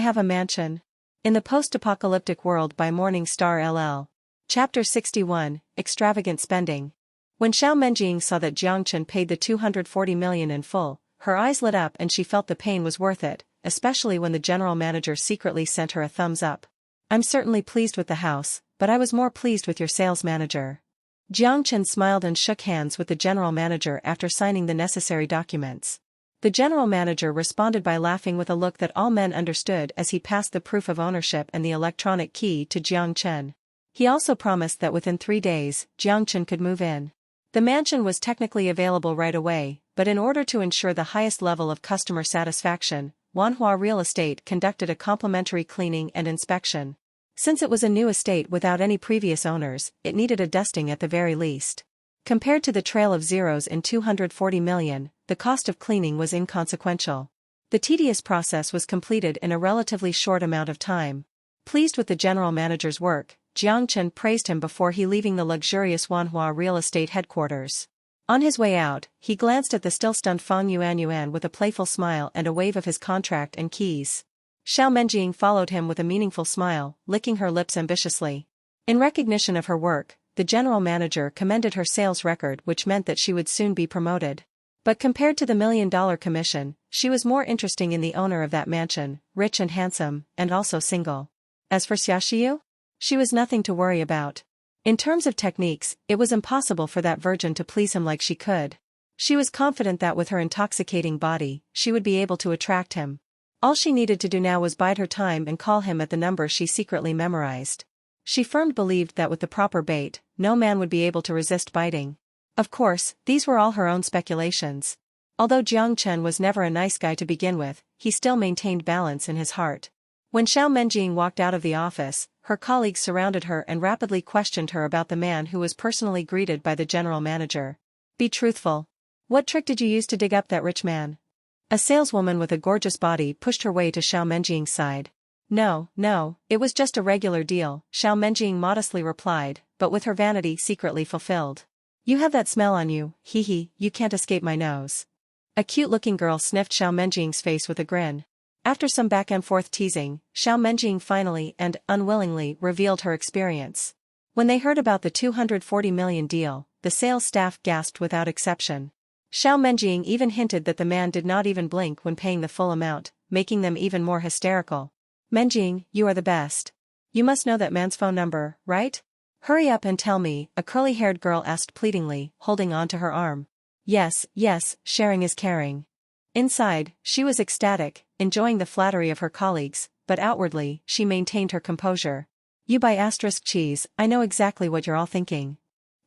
have a mansion. In the post-apocalyptic world by Morning Star LL. Chapter 61, Extravagant Spending. When Xiao Menjing saw that Jiang Chen paid the 240 million in full, her eyes lit up and she felt the pain was worth it, especially when the general manager secretly sent her a thumbs up. I'm certainly pleased with the house, but I was more pleased with your sales manager. Jiang Chen smiled and shook hands with the general manager after signing the necessary documents. The general manager responded by laughing with a look that all men understood as he passed the proof of ownership and the electronic key to Jiang Chen. He also promised that within 3 days, Jiang Chen could move in. The mansion was technically available right away, but in order to ensure the highest level of customer satisfaction, Wanhua Real Estate conducted a complimentary cleaning and inspection. Since it was a new estate without any previous owners, it needed a dusting at the very least. Compared to the trail of zeros in 240 million, the cost of cleaning was inconsequential. The tedious process was completed in a relatively short amount of time. Pleased with the general manager's work, Jiang Chen praised him before he leaving the luxurious Wanhua Real Estate headquarters. On his way out, he glanced at the still stunned Feng Yuanyuan with a playful smile and a wave of his contract and keys. Xiao Menjing followed him with a meaningful smile, licking her lips ambitiously. In recognition of her work, the general manager commended her sales record, which meant that she would soon be promoted. But compared to the $1 million commission, she was more interesting in the owner of that mansion, rich and handsome, and also single. As for Xiaoxiu, she was nothing to worry about. In terms of techniques, it was impossible for that virgin to please him like she could. She was confident that with her intoxicating body, she would be able to attract him. All she needed to do now was bide her time and call him at the number she secretly memorized. She firmly believed that with the proper bait, no man would be able to resist biting. Of course, these were all her own speculations. Although Jiang Chen was never a nice guy to begin with, he still maintained balance in his heart. When Xiao Menjing walked out of the office, her colleagues surrounded her and rapidly questioned her about the man who was personally greeted by the general manager. Be truthful. What trick did you use to dig up that rich man? A saleswoman with a gorgeous body pushed her way to Xiao Menjing's side. No, it was just a regular deal, Xiao Menjing modestly replied, but with her vanity secretly fulfilled. You have that smell on you, hee, you can't escape my nose. A cute-looking girl sniffed Xiao Menjing's face with a grin. After some back-and-forth teasing, Xiao Menjing finally and unwillingly revealed her experience. When they heard about the 240 million deal, the sales staff gasped without exception. Xiao Menjing even hinted that the man did not even blink when paying the full amount, making them even more hysterical. Menjing, you are the best. You must know that man's phone number, right? Hurry up and tell me, a curly-haired girl asked pleadingly, holding on to her arm. Yes, sharing is caring. Inside, she was ecstatic, enjoying the flattery of her colleagues, but outwardly, she maintained her composure. You buy asterisk cheese, I know exactly what you're all thinking.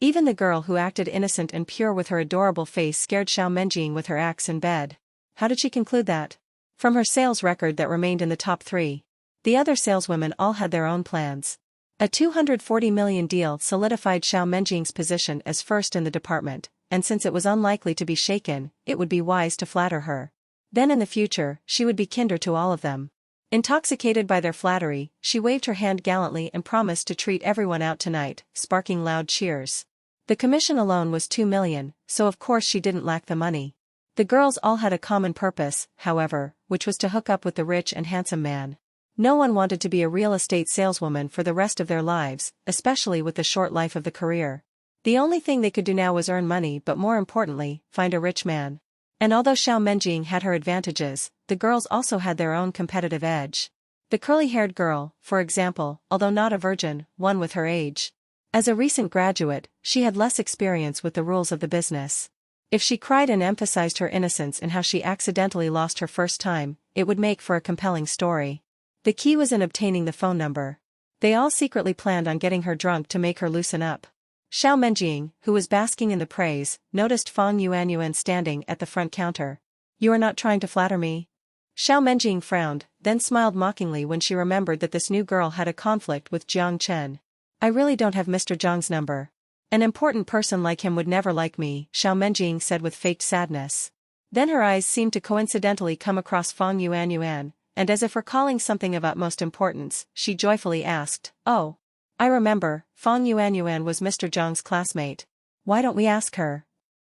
Even the girl who acted innocent and pure with her adorable face scared Xiao Menjing with her acts in bed. How did she conclude that? From her sales record that remained in the top 3. The other saleswomen all had their own plans. A 240 million deal solidified Xiao Menjing's position as first in the department, and since it was unlikely to be shaken, it would be wise to flatter her. Then in the future, she would be kinder to all of them. Intoxicated by their flattery, she waved her hand gallantly and promised to treat everyone out tonight, sparking loud cheers. The commission alone was 2 million, so of course she didn't lack the money. The girls all had a common purpose, however, which was to hook up with the rich and handsome man. No one wanted to be a real estate saleswoman for the rest of their lives, especially with the short life of the career. The only thing they could do now was earn money, but more importantly, find a rich man. And although Xiao Menjing had her advantages, the girls also had their own competitive edge. The curly-haired girl, for example, although not a virgin, won with her age. As a recent graduate, she had less experience with the rules of the business. If she cried and emphasized her innocence and how she accidentally lost her first time, it would make for a compelling story. The key was in obtaining the phone number. They all secretly planned on getting her drunk to make her loosen up. Xiao Menjing, who was basking in the praise, noticed Feng Yuanyuan standing at the front counter. You are not trying to flatter me? Xiao Menjing frowned, then smiled mockingly when she remembered that this new girl had a conflict with Jiang Chen. I really don't have Mr. Zhang's number. An important person like him would never like me, Xiao Menjing said with faked sadness. Then her eyes seemed to coincidentally come across Feng Yuanyuan, and as if recalling something of utmost importance, she joyfully asked, Oh. I remember, Feng Yuanyuan was Mr. Zhang's classmate. Why don't we ask her?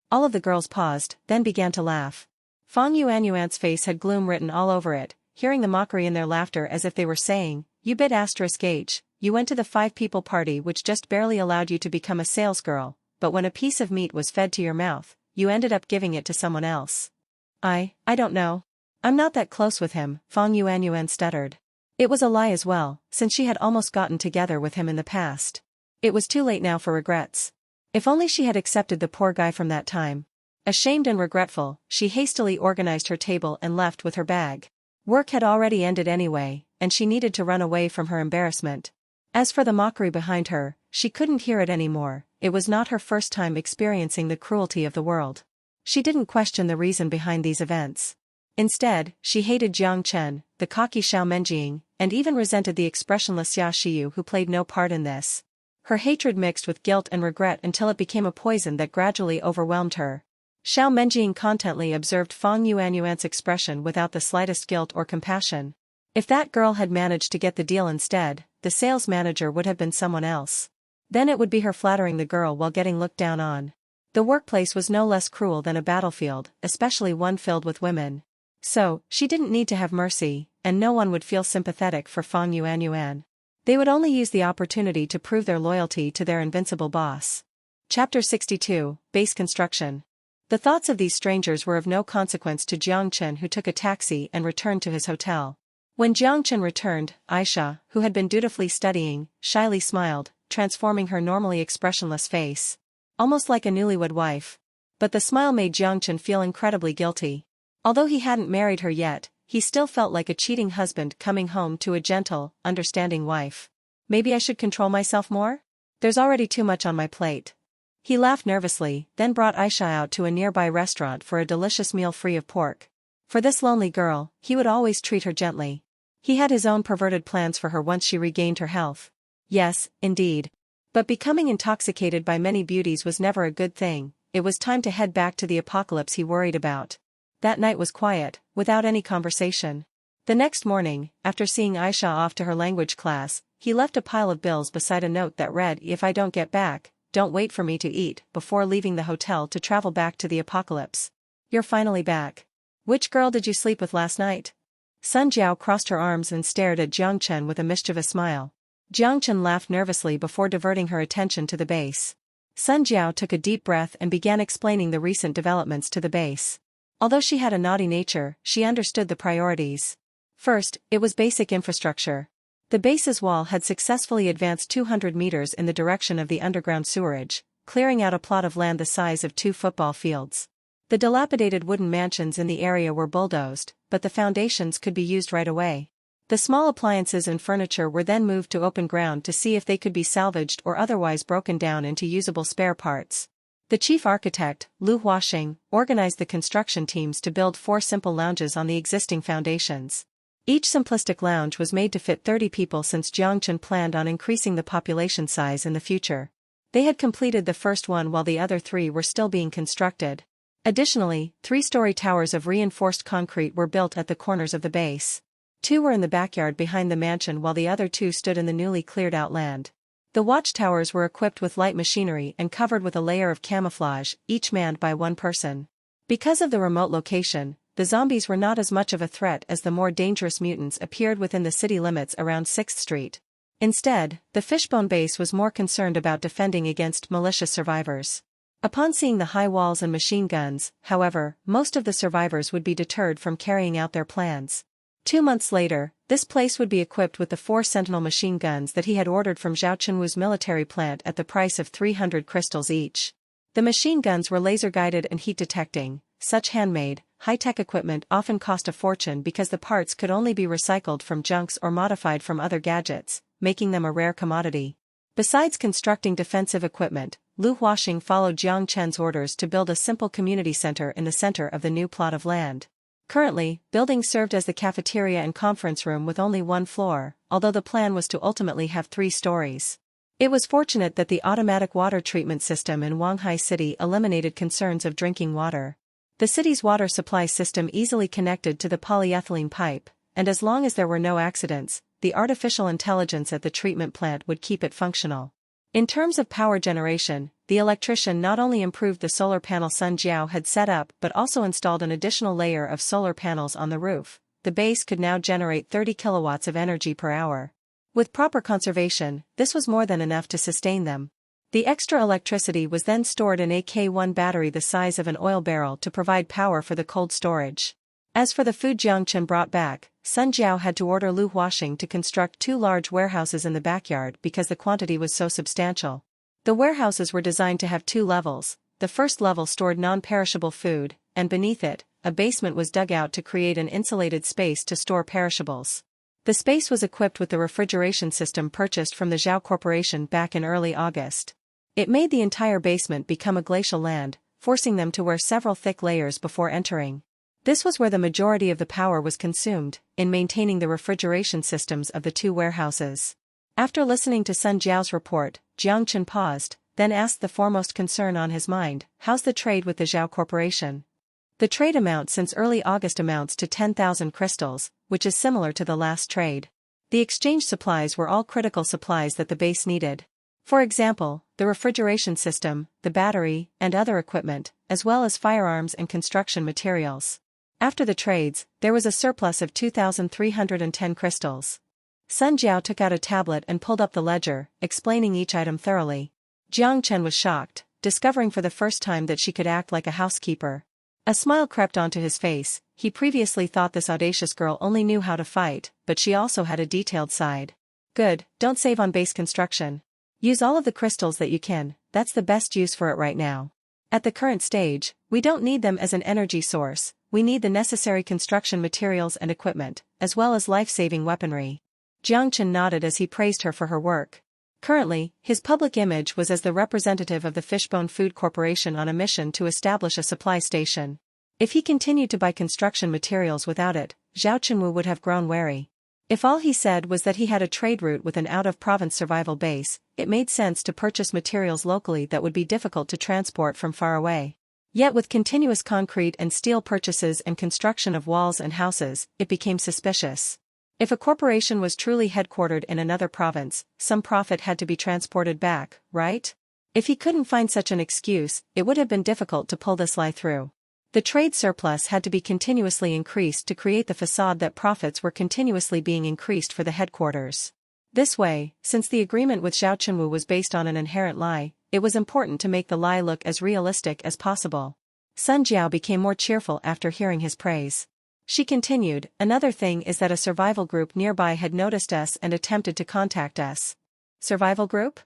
All of the girls paused, then began to laugh. Feng Yuanyuan's face had gloom written all over it. hearing the mockery in their laughter as if they were saying, "You bit *H, you went to the 5 people party which just barely allowed you to become a salesgirl, but when a piece of meat was fed to your mouth, you ended up giving it to someone else." I don't know. I'm not that close with him," Fang Yuanyuan stuttered. It was a lie as well, since she had almost gotten together with him in the past. It was too late now for regrets. If only she had accepted the poor guy from that time. Ashamed and regretful, she hastily organized her table and left with her bag. Work had already ended anyway, and she needed to run away from her embarrassment. As for the mockery behind her, she couldn't hear it anymore. It was not her first time experiencing the cruelty of the world. She didn't question the reason behind these events. Instead, she hated Jiang Chen, the cocky Xiao Menjing, and even resented the expressionless Xia Xiyu who played no part in this. Her hatred mixed with guilt and regret until it became a poison that gradually overwhelmed her. Xiao Menjing contently observed Fang Yuanyuan's expression without the slightest guilt or compassion. If that girl had managed to get the deal instead, the sales manager would have been someone else. Then it would be her flattering the girl while getting looked down on. The workplace was no less cruel than a battlefield, especially one filled with women. So, she didn't need to have mercy, and no one would feel sympathetic for Fang Yuanyuan. They would only use the opportunity to prove their loyalty to their invincible boss. Chapter 62, Base Construction. The thoughts of these strangers were of no consequence to Jiang Chen, who took a taxi and returned to his hotel. When Jiang Chen returned, Aisha, who had been dutifully studying, shyly smiled, transforming her normally expressionless face. Almost like a newlywed wife. But the smile made Jiang Chen feel incredibly guilty. Although he hadn't married her yet, he still felt like a cheating husband coming home to a gentle, understanding wife. Maybe I should control myself more? There's already too much on my plate. He laughed nervously, then brought Aisha out to a nearby restaurant for a delicious meal free of pork. For this lonely girl, he would always treat her gently. He had his own perverted plans for her once she regained her health. Yes, indeed. But becoming intoxicated by many beauties was never a good thing. It was time to head back to the apocalypse he worried about. That night was quiet, without any conversation. The next morning, after seeing Aisha off to her language class, he left a pile of bills beside a note that read, "If I don't get back, don't wait for me to eat," before leaving the hotel to travel back to the apocalypse. "You're finally back. Which girl did you sleep with last night?" Sun Jiao crossed her arms and stared at Jiang Chen with a mischievous smile. Jiang Chen laughed nervously before diverting her attention to the base. Sun Jiao took a deep breath and began explaining the recent developments to the base. Although she had a naughty nature, she understood the priorities. First, it was basic infrastructure. The base's wall had successfully advanced 200 meters in the direction of the underground sewerage, clearing out a plot of land the size of 2 football fields. The dilapidated wooden mansions in the area were bulldozed, but the foundations could be used right away. The small appliances and furniture were then moved to open ground to see if they could be salvaged or otherwise broken down into usable spare parts. The chief architect, Lu Huaxing, organized the construction teams to build 4 simple lounges on the existing foundations. Each simplistic lounge was made to fit 30 people since Jiang Chen planned on increasing the population size in the future. They had completed the first one while the other 3 were still being constructed. Additionally, 3-story towers of reinforced concrete were built at the corners of the base. 2 were in the backyard behind the mansion while the other 2 stood in the newly cleared-out land. The watchtowers were equipped with light machinery and covered with a layer of camouflage, each manned by 1 person. Because of the remote location, the zombies were not as much of a threat as the more dangerous mutants appeared within the city limits around 6th Street. Instead, the Fishbone base was more concerned about defending against malicious survivors. Upon seeing the high walls and machine guns, however, most of the survivors would be deterred from carrying out their plans. 2 months later, this place would be equipped with the 4 Sentinel machine guns that he had ordered from Zhao Chunwu's military plant at the price of 300 crystals each. The machine guns were laser-guided and heat-detecting. Such handmade, high-tech equipment often cost a fortune because the parts could only be recycled from junks or modified from other gadgets, making them a rare commodity. Besides constructing defensive equipment, Lu Huaxing followed Jiang Chen's orders to build a simple community center in the center of the new plot of land. Currently, building served as the cafeteria and conference room with only 1 floor, although the plan was to ultimately have 3 stories. It was fortunate that the automatic water treatment system in Wanghai City eliminated concerns of drinking water. The city's water supply system easily connected to the polyethylene pipe, and as long as there were no accidents, the artificial intelligence at the treatment plant would keep it functional. In terms of power generation, the electrician not only improved the solar panel Sun Jiao had set up but also installed an additional layer of solar panels on the roof, the base could now generate 30 kilowatts of energy per hour. With proper conservation, this was more than enough to sustain them. The extra electricity was then stored in a K1 battery the size of an oil barrel to provide power for the cold storage. As for the food Jiang Chen brought back, Sun Jiao had to order Lu Huaxing to construct 2 large warehouses in the backyard because the quantity was so substantial. The warehouses were designed to have 2 levels. The first level stored non-perishable food, and beneath it, a basement was dug out to create an insulated space to store perishables. The space was equipped with the refrigeration system purchased from the Zhao Corporation back in early August. It made the entire basement become a glacial land, forcing them to wear several thick layers before entering. This was where the majority of the power was consumed, in maintaining the refrigeration systems of the 2 warehouses. After listening to Sun Jiao's report, Jiang Chen paused, then asked the foremost concern on his mind, how's the trade with the Zhao Corporation? The trade amount since early August amounts to 10,000 crystals, which is similar to the last trade. The exchange supplies were all critical supplies that the base needed. For example, the refrigeration system, the battery, and other equipment, as well as firearms and construction materials. After the trades, there was a surplus of 2,310 crystals. Sun Jiao took out a tablet and pulled up the ledger, explaining each item thoroughly. Jiang Chen was shocked, discovering for the first time that she could act like a housekeeper. A smile crept onto his face. He previously thought this audacious girl only knew how to fight, but she also had a detailed side. Good, don't save on base construction. Use all of the crystals that you can, that's the best use for it right now. At the current stage, we don't need them as an energy source. We need the necessary construction materials and equipment, as well as life-saving weaponry. Jiang Chen nodded as he praised her for her work. Currently, his public image was as the representative of the Fishbone Food Corporation on a mission to establish a supply station. If he continued to buy construction materials without it, Zhao Chenwu would have grown wary. If all he said was that he had a trade route with an out-of-province survival base, it made sense to purchase materials locally that would be difficult to transport from far away. Yet with continuous concrete and steel purchases and construction of walls and houses, it became suspicious. If a corporation was truly headquartered in another province, some profit had to be transported back, right? If he couldn't find such an excuse, it would have been difficult to pull this lie through. The trade surplus had to be continuously increased to create the facade that profits were continuously being increased for the headquarters. This way, since the agreement with Zhao Chenwu was based on an inherent lie, it was important to make the lie look as realistic as possible. Sun Jiao became more cheerful after hearing his praise. She continued, another thing is that a survival group nearby had noticed us and attempted to contact us. Survival group?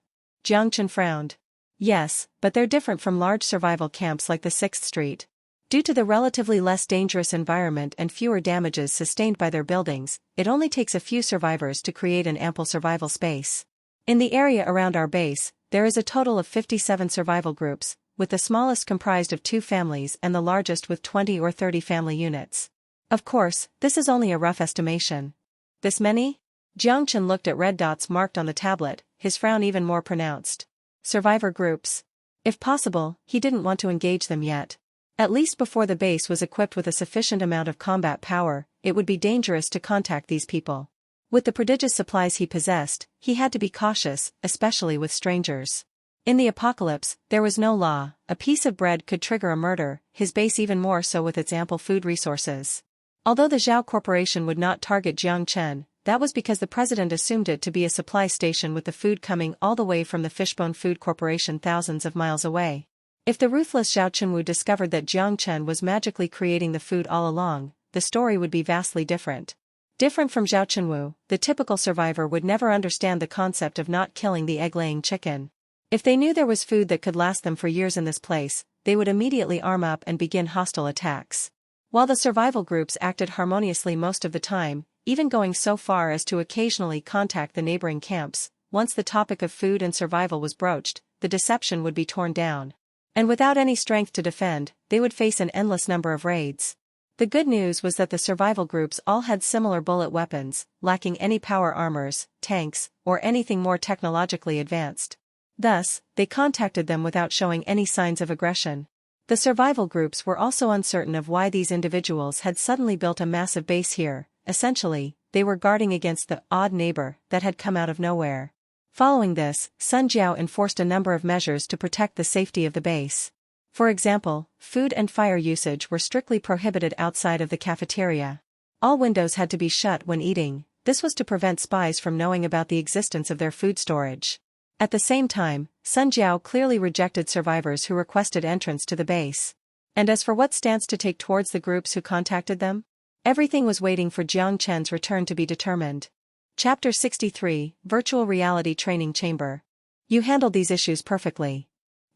Jiang Chen frowned. Yes, but they're different from large survival camps like the 6th Street. Due to the relatively less dangerous environment and fewer damages sustained by their buildings, it only takes a few survivors to create an ample survival space. In the area around our base, there is a total of 57 survival groups, with the smallest comprised of 2 families and the largest with 20 or 30 family units. Of course, this is only a rough estimation. This many? Jiang Chen looked at red dots marked on the tablet, his frown even more pronounced. Survivor groups. If possible, he didn't want to engage them yet. At least before the base was equipped with a sufficient amount of combat power, it would be dangerous to contact these people. With the prodigious supplies he possessed, he had to be cautious, especially with strangers. In the apocalypse, there was no law. A piece of bread could trigger a murder, his base even more so with its ample food resources. Although the Zhao Corporation would not target Jiang Chen, that was because the president assumed it to be a supply station with the food coming all the way from the Fishbone Food Corporation thousands of miles away. If the ruthless Zhao Chenwu discovered that Jiang Chen was magically creating the food all along, the story would be vastly different. Different from Zhao Chenwu, the typical survivor would never understand the concept of not killing the egg-laying chicken. If they knew there was food that could last them for years in this place, they would immediately arm up and begin hostile attacks. While the survival groups acted harmoniously most of the time, even going so far as to occasionally contact the neighboring camps, once the topic of food and survival was broached, the deception would be torn down. And without any strength to defend, they would face an endless number of raids. The good news was that the survival groups all had similar bullet weapons, lacking any power armors, tanks, or anything more technologically advanced. Thus, they contacted them without showing any signs of aggression. The survival groups were also uncertain of why these individuals had suddenly built a massive base here. Essentially, they were guarding against the odd neighbor that had come out of nowhere. Following this, Sun Jiao enforced a number of measures to protect the safety of the base. For example, food and fire usage were strictly prohibited outside of the cafeteria. All windows had to be shut when eating. This was to prevent spies from knowing about the existence of their food storage. At the same time, Sun Jiao clearly rejected survivors who requested entrance to the base. And as for what stance to take towards the groups who contacted them? Everything was waiting for Jiang Chen's return to be determined. Chapter 63, Virtual Reality Training Chamber. You handled these issues perfectly.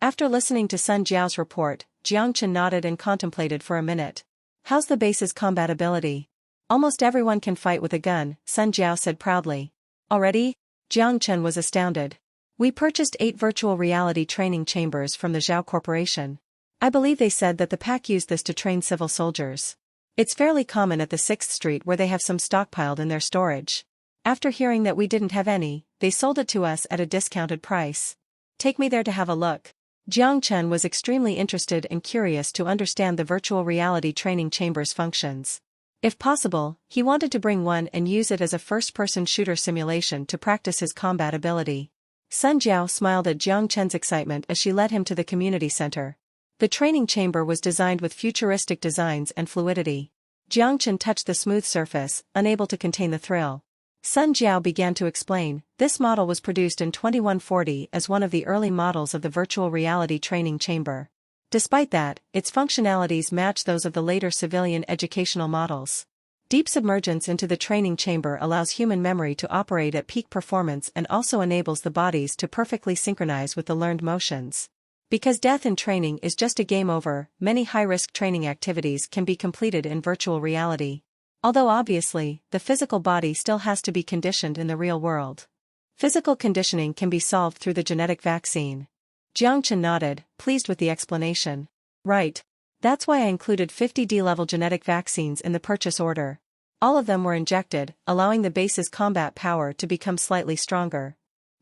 After listening to Sun Jiao's report, Jiang Chen nodded and contemplated for a minute. How's the base's combatability? Almost everyone can fight with a gun, Sun Jiao said proudly. Already? Jiang Chen was astounded. We purchased 8 virtual reality training chambers from the Zhao Corporation. I believe they said that the pack used this to train civil soldiers. It's fairly common at the 6th Street where they have some stockpiled in their storage. After hearing that we didn't have any, they sold it to us at a discounted price. Take me there to have a look. Jiang Chen was extremely interested and curious to understand the virtual reality training chamber's functions. If possible, he wanted to bring one and use it as a first-person shooter simulation to practice his combat ability. Sun Jiao smiled at Jiang Chen's excitement as she led him to the community center. The training chamber was designed with futuristic designs and fluidity. Jiang Chen touched the smooth surface, unable to contain the thrill. Sun Jiao began to explain, this model was produced in 2140 as one of the early models of the virtual reality training chamber. Despite that, its functionalities match those of the later civilian educational models. Deep submergence into the training chamber allows human memory to operate at peak performance and also enables the bodies to perfectly synchronize with the learned motions. Because death in training is just a game over, many high-risk training activities can be completed in virtual reality. Although obviously, the physical body still has to be conditioned in the real world. Physical conditioning can be solved through the genetic vaccine. Jiang Chen nodded, pleased with the explanation. Right. That's why I included 50 D-level genetic vaccines in the purchase order. All of them were injected, allowing the base's combat power to become slightly stronger.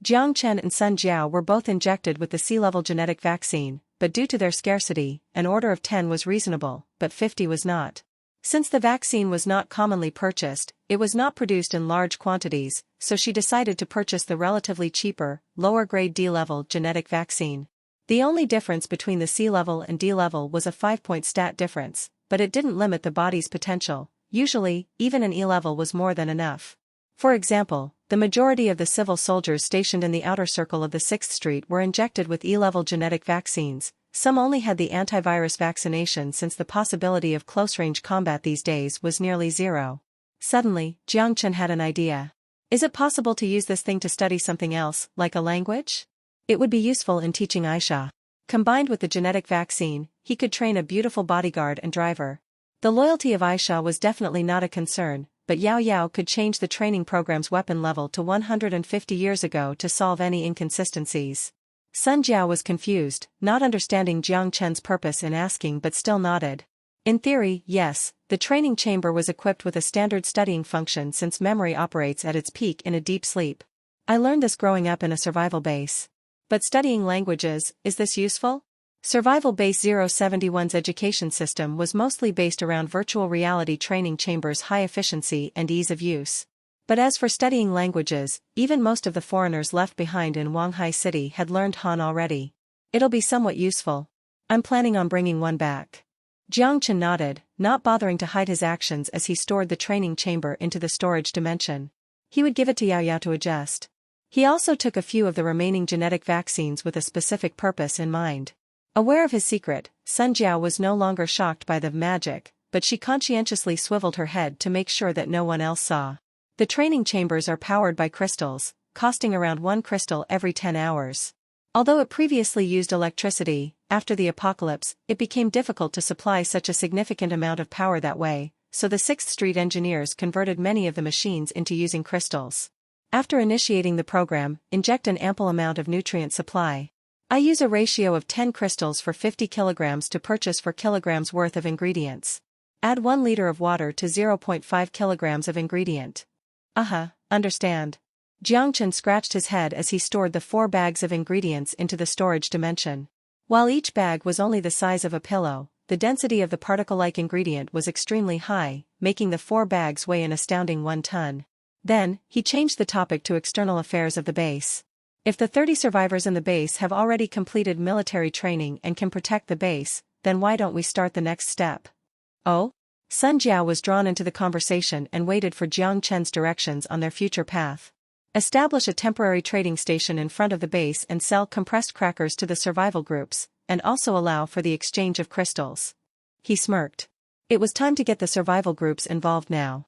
Jiang Chen and Sun Jiao were both injected with the C-level genetic vaccine, but due to their scarcity, an order of 10 was reasonable, but 50 was not. Since the vaccine was not commonly purchased, it was not produced in large quantities, so she decided to purchase the relatively cheaper, lower-grade D-level genetic vaccine. The only difference between the C-level and D-level was a 5-point stat difference, but it didn't limit the body's potential. Usually, even an E-level was more than enough. For example, the majority of the civil soldiers stationed in the outer circle of the 6th Street were injected with E-level genetic vaccines. Some only had the antivirus vaccination since the possibility of close-range combat these days was nearly zero. Suddenly, Jiang Chen had an idea. Is it possible to use this thing to study something else, like a language? It would be useful in teaching Aisha. Combined with the genetic vaccine, he could train a beautiful bodyguard and driver. The loyalty of Aisha was definitely not a concern, but Yao Yao could change the training program's weapon level to 150 years ago to solve any inconsistencies. Sun Jiao was confused, not understanding Jiang Chen's purpose in asking but still nodded. In theory, yes, the training chamber was equipped with a standard studying function since memory operates at its peak in a deep sleep. I learned this growing up in a survival base. But studying languages, is this useful? Survival Base 071's education system was mostly based around virtual reality training chambers' high efficiency and ease of use. But as for studying languages, even most of the foreigners left behind in Wanghai City had learned Han already. It'll be somewhat useful. I'm planning on bringing one back. Jiang Chen nodded, not bothering to hide his actions as he stored the training chamber into the storage dimension. He would give it to Yao Yao to adjust. He also took a few of the remaining genetic vaccines with a specific purpose in mind. Aware of his secret, Sun Jiao was no longer shocked by the magic, but she conscientiously swiveled her head to make sure that no one else saw. The training chambers are powered by crystals, costing around 1 crystal every 10 hours. Although it previously used electricity, after the apocalypse, it became difficult to supply such a significant amount of power that way, so the 6th Street engineers converted many of the machines into using crystals. After initiating the program, inject an ample amount of nutrient supply. I use a ratio of 10 crystals for 50 kilograms to purchase 4 kilograms worth of ingredients. Add 1 liter of water to 0.5 kilograms of ingredient. Understand. Jiang Chen scratched his head as he stored the 4 bags of ingredients into the storage dimension. While each bag was only the size of a pillow, the density of the particle-like ingredient was extremely high, making the 4 bags weigh an astounding 1 ton. Then, he changed the topic to external affairs of the base. If the 30 survivors in the base have already completed military training and can protect the base, then why don't we start the next step? Oh? Sun Jiao was drawn into the conversation and waited for Jiang Chen's directions on their future path. Establish a temporary trading station in front of the base and sell compressed crackers to the survival groups, and also allow for the exchange of crystals. He smirked. It was time to get the survival groups involved now.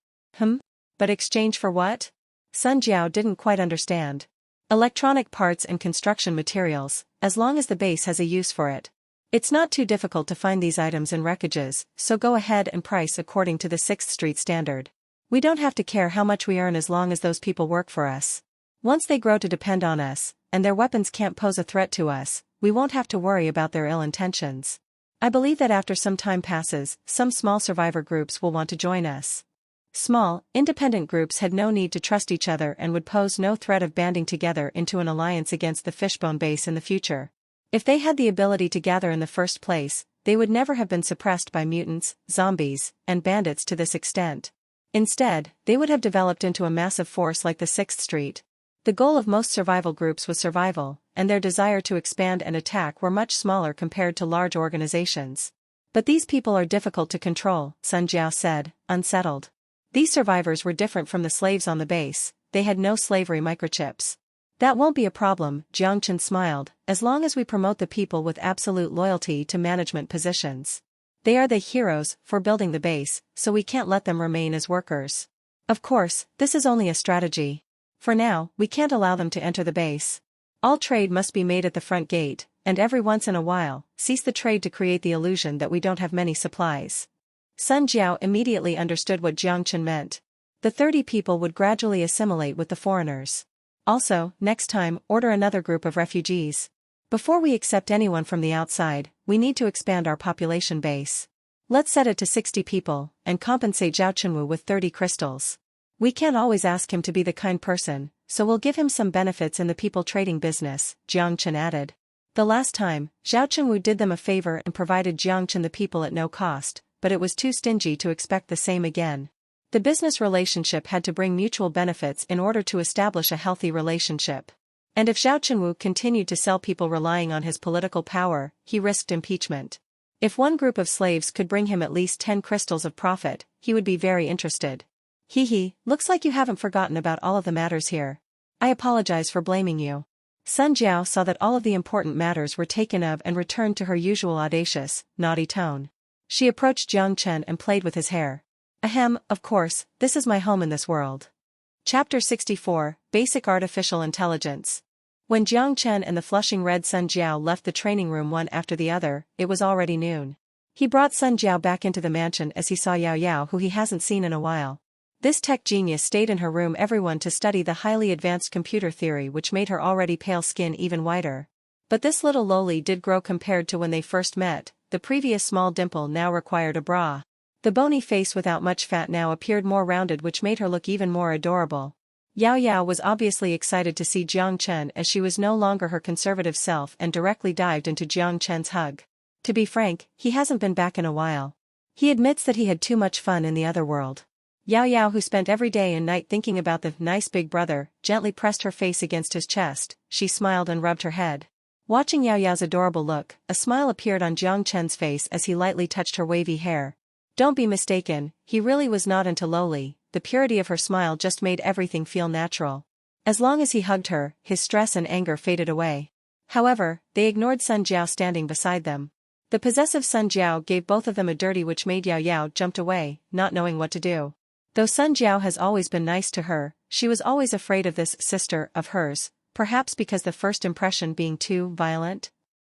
But exchange for what? Sun Jiao didn't quite understand. Electronic parts and construction materials, as long as the base has a use for it. It's not too difficult to find these items in wreckages, so go ahead and price according to the 6th Street standard. We don't have to care how much we earn as long as those people work for us. Once they grow to depend on us, and their weapons can't pose a threat to us, we won't have to worry about their ill intentions. I believe that after some time passes, some small survivor groups will want to join us. Small, independent groups had no need to trust each other and would pose no threat of banding together into an alliance against the Fishbone base in the future. If they had the ability to gather in the first place, they would never have been suppressed by mutants, zombies, and bandits to this extent. Instead, they would have developed into a massive force like the 6th Street. The goal of most survival groups was survival, and their desire to expand and attack were much smaller compared to large organizations. But these people are difficult to control, Sun Jiao said, unsettled. These survivors were different from the slaves on the base, they had no slavery microchips. That won't be a problem, Jiang Chen smiled, as long as we promote the people with absolute loyalty to management positions. They are the heroes for building the base, so we can't let them remain as workers. Of course, this is only a strategy. For now, we can't allow them to enter the base. All trade must be made at the front gate, and every once in a while, cease the trade to create the illusion that we don't have many supplies. Sun Jiao immediately understood what Jiang Chen meant. The 30 people would gradually assimilate with the foreigners. Also, next time, order another group of refugees. Before we accept anyone from the outside, we need to expand our population base. Let's set it to 60 people, and compensate Zhao Chenwu with 30 crystals. We can't always ask him to be the kind person, so we'll give him some benefits in the people trading business, Jiang Chen added. The last time, Zhao Chenwu did them a favor and provided Jiang Chen the people at no cost, but it was too stingy to expect the same again. The business relationship had to bring mutual benefits in order to establish a healthy relationship. And if Zhao Chenwu continued to sell people relying on his political power, he risked impeachment. If one group of slaves could bring him at least 10 crystals of profit, he would be very interested. Looks like you haven't forgotten about all of the matters here. I apologize for blaming you. Sun Jiao saw that all of the important matters were taken of and returned to her usual audacious, naughty tone. She approached Jiang Chen and played with his hair. Ahem, of course, this is my home in this world. Chapter 64, Basic Artificial Intelligence. When Jiang Chen and the flushing red Sun Jiao left the training room one after the other, it was already noon. He brought Sun Jiao back into the mansion as he saw Yao Yao, who he hasn't seen in a while. This tech genius stayed in her room everyone to study the highly advanced computer theory which made her already pale skin even whiter. But this little loli did grow compared to when they first met, the previous small dimple now required a bra. The bony face without much fat now appeared more rounded which made her look even more adorable. Yao Yao was obviously excited to see Jiang Chen as she was no longer her conservative self and directly dived into Jiang Chen's hug. To be frank, he hasn't been back in a while. He admits that he had too much fun in the other world. Yao Yao, who spent every day and night thinking about the nice big brother, gently pressed her face against his chest. She smiled and rubbed her head. Watching Yao Yao's adorable look, a smile appeared on Jiang Chen's face as he lightly touched her wavy hair. Don't be mistaken, he really was not into loli, the purity of her smile just made everything feel natural. As long as he hugged her, his stress and anger faded away. However, they ignored Sun Jiao standing beside them. The possessive Sun Jiao gave both of them a dirty which made Yao Yao jumped away, not knowing what to do. Though Sun Jiao has always been nice to her, she was always afraid of this sister of hers, perhaps because the first impression being too violent.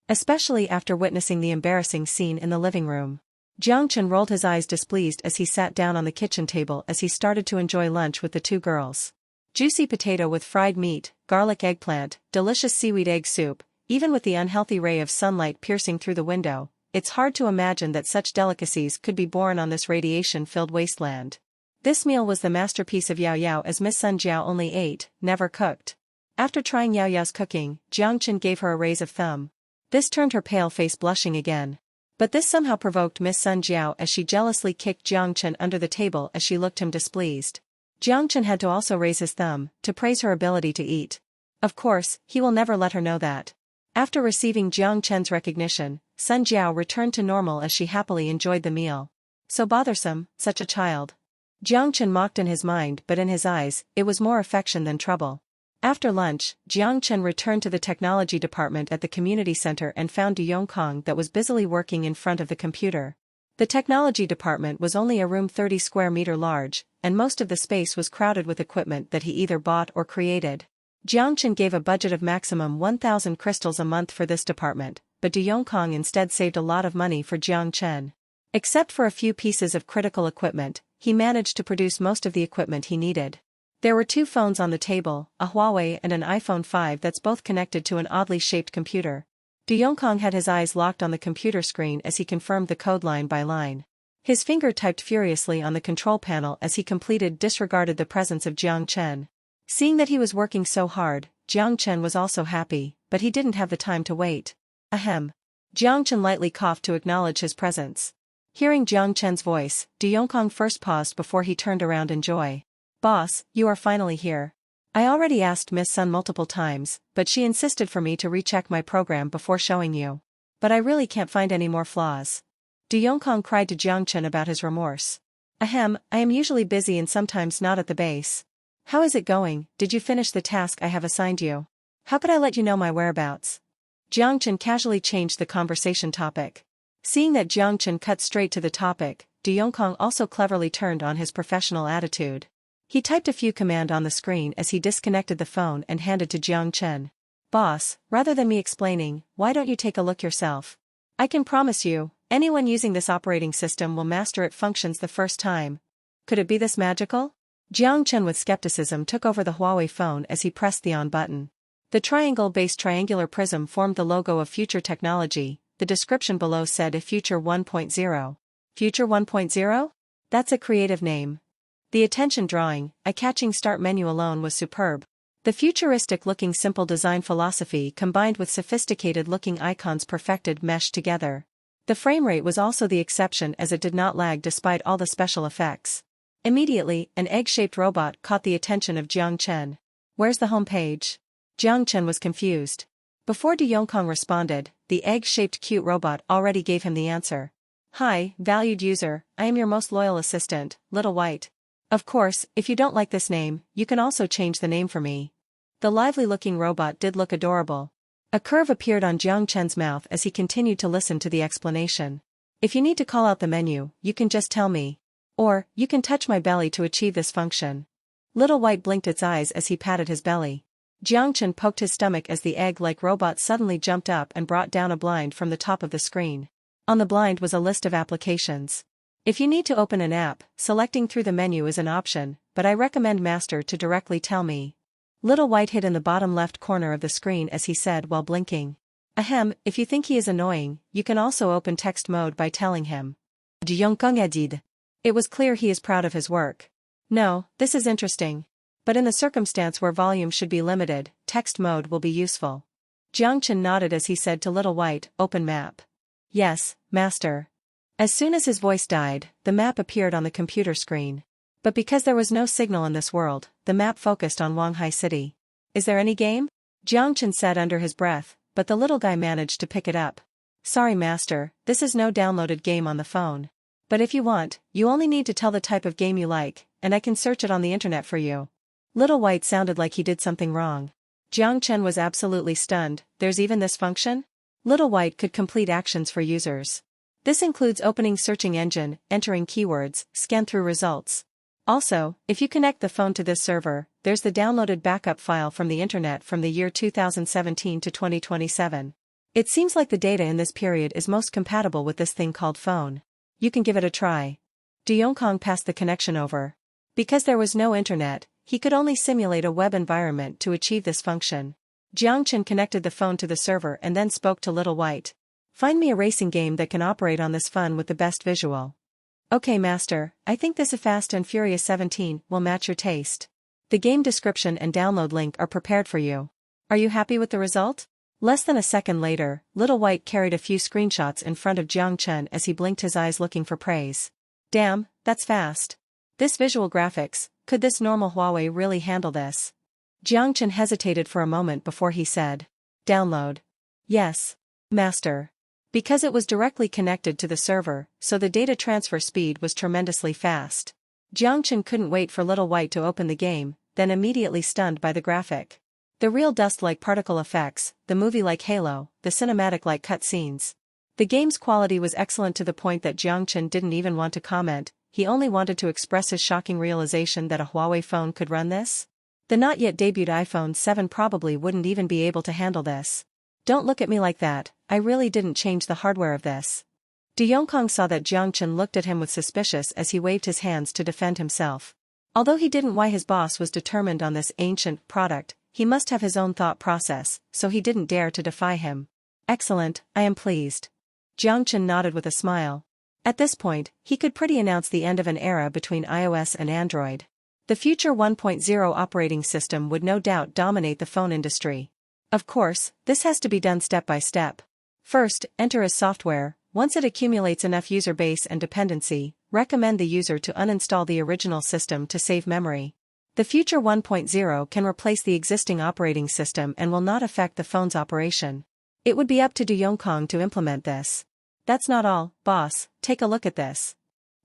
Especially after witnessing the embarrassing scene in the living room. Jiang Chen rolled his eyes displeased as he sat down on the kitchen table as he started to enjoy lunch with the two girls. Juicy potato with fried meat, garlic eggplant, delicious seaweed egg soup, even with the unhealthy ray of sunlight piercing through the window, it's hard to imagine that such delicacies could be born on this radiation-filled wasteland. This meal was the masterpiece of Yao Yao as Miss Sun Jiao only ate, never cooked. After trying Yao Yao's cooking, Jiang Chen gave her a raise of thumb. This turned her pale face blushing again. But this somehow provoked Miss Sun Jiao as she jealously kicked Jiang Chen under the table as she looked him displeased. Jiang Chen had to also raise his thumb, to praise her ability to eat. Of course, he will never let her know that. After receiving Jiang Chen's recognition, Sun Jiao returned to normal as she happily enjoyed the meal. So bothersome, such a child. Jiang Chen mocked in his mind, but in his eyes, it was more affection than trouble. After lunch, Jiang Chen returned to the technology department at the community center and found Yongkong that was busily working in front of the computer. The technology department was only a room 30 square meter large, and most of the space was crowded with equipment that he either bought or created. Jiang Chen gave a budget of maximum 1,000 crystals a month for this department, but Yongkong instead saved a lot of money for Jiang Chen. Except for a few pieces of critical equipment, he managed to produce most of the equipment he needed. There were 2 phones on the table, a Huawei and an iPhone 5 that's both connected to an oddly shaped computer. Yongkong had his eyes locked on the computer screen as he confirmed the code line by line. His finger typed furiously on the control panel as he disregarded the presence of Jiang Chen. Seeing that he was working so hard, Jiang Chen was also happy, but he didn't have the time to wait. Ahem. Jiang Chen lightly coughed to acknowledge his presence. Hearing Jiang Chen's voice, Yongkong first paused before he turned around in joy. Boss, you are finally here. I already asked Miss Sun multiple times, but she insisted for me to recheck my program before showing you. But I really can't find any more flaws. Yongkong cried to Jiang Chen about his remorse. Ahem, I am usually busy and sometimes not at the base. How is it going? Did you finish the task I have assigned you? How could I let you know my whereabouts? Jiang Chen casually changed the conversation topic. Seeing that Jiang Chen cut straight to the topic, Yongkong also cleverly turned on his professional attitude. He typed a few commands on the screen as he disconnected the phone and handed to Jiang Chen. Boss, rather than me explaining, why don't you take a look yourself? I can promise you, anyone using this operating system will master its functions the first time. Could it be this magical? Jiang Chen with skepticism took over the Huawei phone as he pressed the on button. The triangle-based triangular prism formed the logo of future technology. The description below said Future 1.0. Future 1.0? That's a creative name. The attention-drawing, eye-catching start menu alone was superb. The futuristic-looking simple design philosophy combined with sophisticated-looking icons perfected meshed together. The frame rate was also the exception as it did not lag despite all the special effects. Immediately, an egg-shaped robot caught the attention of Jiang Chen. Where's the home page? Jiang Chen was confused. Before Yongkong responded, the egg-shaped cute robot already gave him the answer. Hi, valued user, I am your most loyal assistant, Little White. Of course, if you don't like this name, you can also change the name for me. The lively-looking robot did look adorable. A curve appeared on Jiang Chen's mouth as he continued to listen to the explanation. If you need to call out the menu, you can just tell me. Or, you can touch my belly to achieve this function. Little White blinked its eyes as he patted his belly. Jiang Chen poked his stomach as the egg-like robot suddenly jumped up and brought down a blind from the top of the screen. On the blind was a list of applications. If you need to open an app, selecting through the menu is an option, but I recommend Master to directly tell me. Little White hid in the bottom left corner of the screen as he said while blinking. Ahem, if you think he is annoying, you can also open text mode by telling him. Yongkong added. It was clear he is proud of his work. No, this is interesting. But in the circumstance where volume should be limited, text mode will be useful. Jiang Chen nodded as he said to Little White, open map. Yes, Master. As soon as his voice died, the map appeared on the computer screen. But because there was no signal in this world, the map focused on Wanghai City. Is there any game? Jiang Chen said under his breath, but the little guy managed to pick it up. Sorry Master, this is no downloaded game on the phone. But if you want, you only need to tell the type of game you like, and I can search it on the internet for you. Little White sounded like he did something wrong. Jiang Chen was absolutely stunned. There's even this function? Little White could complete actions for users. This includes opening searching engine, entering keywords, scan through results. Also, if you connect the phone to this server, there's the downloaded backup file from the internet from the year 2017 to 2027. It seems like the data in this period is most compatible with this thing called phone. You can give it a try. Yongkong passed the connection over. Because there was no internet, he could only simulate a web environment to achieve this function. Jiang Chen connected the phone to the server and then spoke to Little White. Find me a racing game that can operate on this phone with the best visual. Okay Master, I think this Fast and Furious 17 will match your taste. The game description and download link are prepared for you. Are you happy with the result? Less than a second later, Little White carried a few screenshots in front of Jiang Chen as he blinked his eyes looking for praise. Damn, that's fast. This visual graphics, could this normal Huawei really handle this? Jiang Chen hesitated for a moment before he said. Download. Yes. Master. Because it was directly connected to the server, so the data transfer speed was tremendously fast. Jiang Chen couldn't wait for Little White to open the game, then immediately stunned by the graphic. The real dust-like particle effects, the movie-like halo, the cinematic-like cutscenes. The game's quality was excellent to the point that Jiang Chen didn't even want to comment, he only wanted to express his shocking realization that a Huawei phone could run this. The not-yet-debuted iPhone 7 probably wouldn't even be able to handle this. Don't look at me like that, I really didn't change the hardware of this. Du Yongkong saw that Jiang Chen looked at him with suspicion as he waved his hands to defend himself. Although he didn't why his boss was determined on this ancient product, he must have his own thought process, so he didn't dare to defy him. Excellent, I am pleased. Jiang Chen nodded with a smile. At this point, he could pretty announce the end of an era between iOS and Android. The future 1.0 operating system would no doubt dominate the phone industry. Of course, this has to be done step by step. First, enter as software. Once it accumulates enough user base and dependency, recommend the user to uninstall the original system to save memory. The future 1.0 can replace the existing operating system and will not affect the phone's operation. It would be up to Du Yongkong to implement this. That's not all, boss, take a look at this.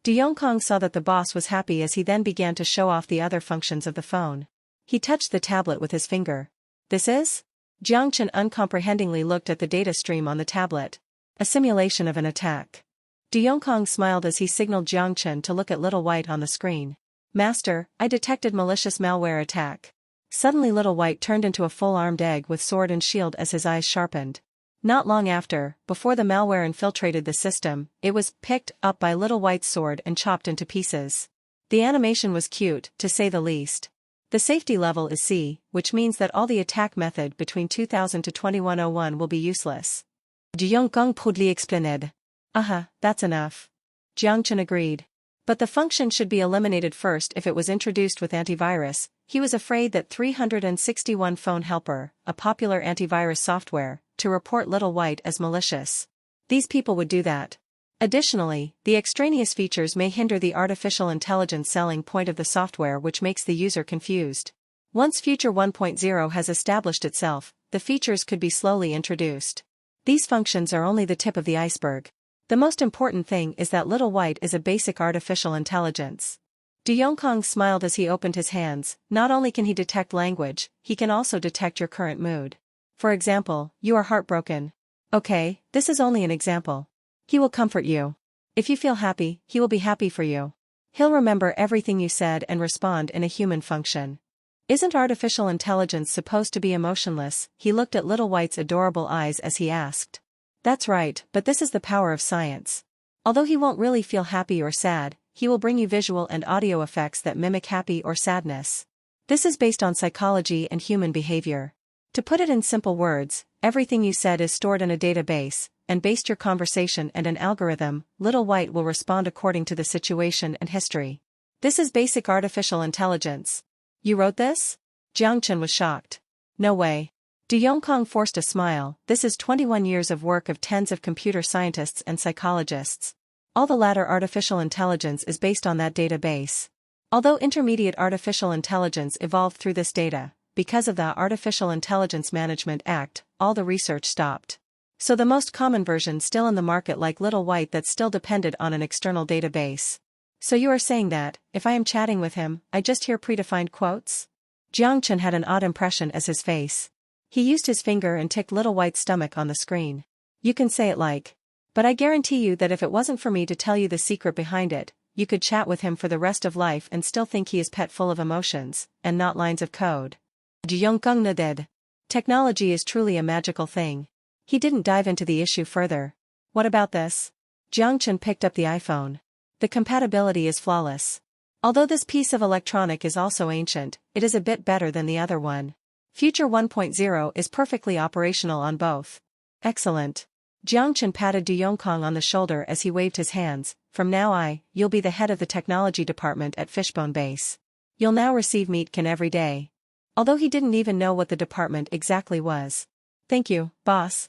Du Yongkong saw that the boss was happy as he then began to show off the other functions of the phone. He touched the tablet with his finger. This is? Jiang Chen uncomprehendingly looked at the data stream on the tablet. A simulation of an attack. Du Yongkong smiled as he signaled Jiang Chen to look at Little White on the screen. Master, I detected malicious malware attack. Suddenly Little White turned into a full-armed egg with sword and shield as his eyes sharpened. Not long after, before the malware infiltrated the system, it was picked up by Little White's sword and chopped into pieces. The animation was cute, to say the least. The safety level is C, which means that all the attack method between 2000 to 2101 will be useless. Du Yongkong proudly explained. That's enough. Jiang Chen agreed. But the function should be eliminated first if it was introduced with antivirus. He was afraid that 361 Phone Helper, a popular antivirus software, to report Little White as malicious. These people would do that. Additionally, the extraneous features may hinder the artificial intelligence selling point of the software, which makes the user confused. Once Future 1.0 has established itself, the features could be slowly introduced. These functions are only the tip of the iceberg. The most important thing is that Little White is a basic artificial intelligence. Du Yongkong smiled as he opened his hands. Not only can he detect language, he can also detect your current mood. For example, you are heartbroken. Okay, this is only an example. He will comfort you. If you feel happy, he will be happy for you. He'll remember everything you said and respond in a human function. Isn't artificial intelligence supposed to be emotionless? He looked at Little White's adorable eyes as he asked. That's right, but this is the power of science. Although he won't really feel happy or sad, he will bring you visual and audio effects that mimic happy or sadness. This is based on psychology and human behavior. To put it in simple words, everything you said is stored in a database, and based your conversation and an algorithm, Little White will respond according to the situation and history. This is basic artificial intelligence. You wrote this? Jiang Chen was shocked. No way. Du Yongkong forced a smile. This is 21 years of work of tens of computer scientists and psychologists. All the latter artificial intelligence is based on that database. Although intermediate artificial intelligence evolved through this data, because of the Artificial Intelligence Management Act, all the research stopped. So the most common version still in the market like Little White that still depended on an external database. So you are saying that, if I am chatting with him, I just hear predefined quotes? Jiang Chen had an odd impression as his face. He used his finger and ticked Little White's stomach on the screen. You can say it like. But I guarantee you that if it wasn't for me to tell you the secret behind it, you could chat with him for the rest of life and still think he is pet full of emotions, and not lines of code. Du Yongkong nodded. Technology is truly a magical thing. He didn't dive into the issue further. What about this? Jiang Chen picked up the iPhone. The compatibility is flawless. Although this piece of electronic is also ancient, it is a bit better than the other one. Future 1.0 is perfectly operational on both. Excellent. Jiang Chen patted Du Yongkong on the shoulder as he waved his hands. From now you'll be the head of the technology department at Fishbone Base. You'll now receive meatkin every day. Although he didn't even know what the department exactly was. Thank you, boss.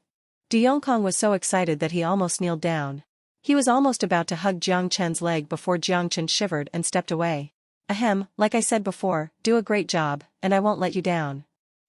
Du Yongkong was so excited that he almost kneeled down. He was almost about to hug Jiang Chen's leg before Jiang Chen shivered and stepped away. Ahem, like I said before, do a great job, and I won't let you down.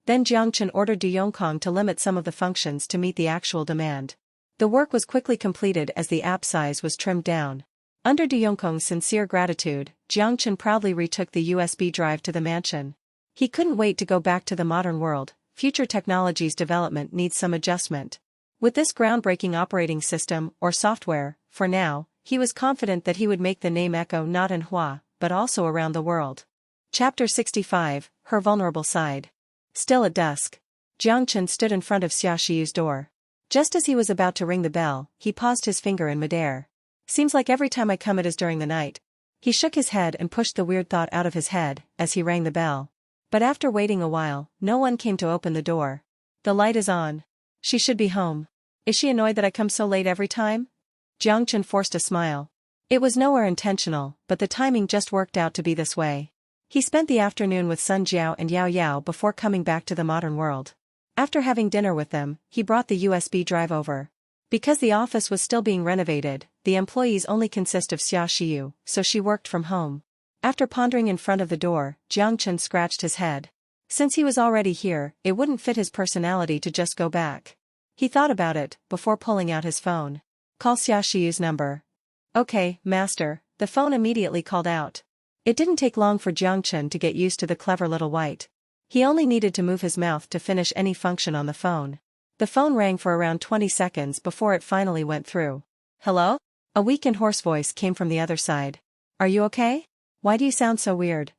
Then Jiang Chen ordered Du Yongkong to limit some of the functions to meet the actual demand. The work was quickly completed as the app size was trimmed down. Under De Yongkong's sincere gratitude, Jiang Chen proudly retook the USB drive to the mansion. He couldn't wait to go back to the modern world. Future technology's development needs some adjustment. With this groundbreaking operating system, or software, for now, he was confident that he would make the name echo not in Hua, but also around the world. Chapter 65, Her Vulnerable Side. Still at dusk, Jiang Chen stood in front of Xia Shiyu's door. Just as he was about to ring the bell, he paused his finger in midair. Seems like every time I come it is during the night. He shook his head and pushed the weird thought out of his head, as he rang the bell. But after waiting a while, no one came to open the door. The light is on. She should be home. Is she annoyed that I come so late every time? Jiang Chen forced a smile. It was nowhere intentional, but the timing just worked out to be this way. He spent the afternoon with Sun Jiao and Yao Yao before coming back to the modern world. After having dinner with them, he brought the USB drive over. Because the office was still being renovated, the employees only consist of Xia Shiyu, so she worked from home. After pondering in front of the door, Jiang Chen scratched his head. Since he was already here, it wouldn't fit his personality to just go back. He thought about it, before pulling out his phone. Call Xia Shiyu's number. Okay, master, the phone immediately called out. It didn't take long for Jiang Chen to get used to the clever little white. He only needed to move his mouth to finish any function on the phone. The phone rang for around 20 seconds before it finally went through. Hello? A weak and hoarse voice came from the other side. Are you okay? Why do you sound so weird?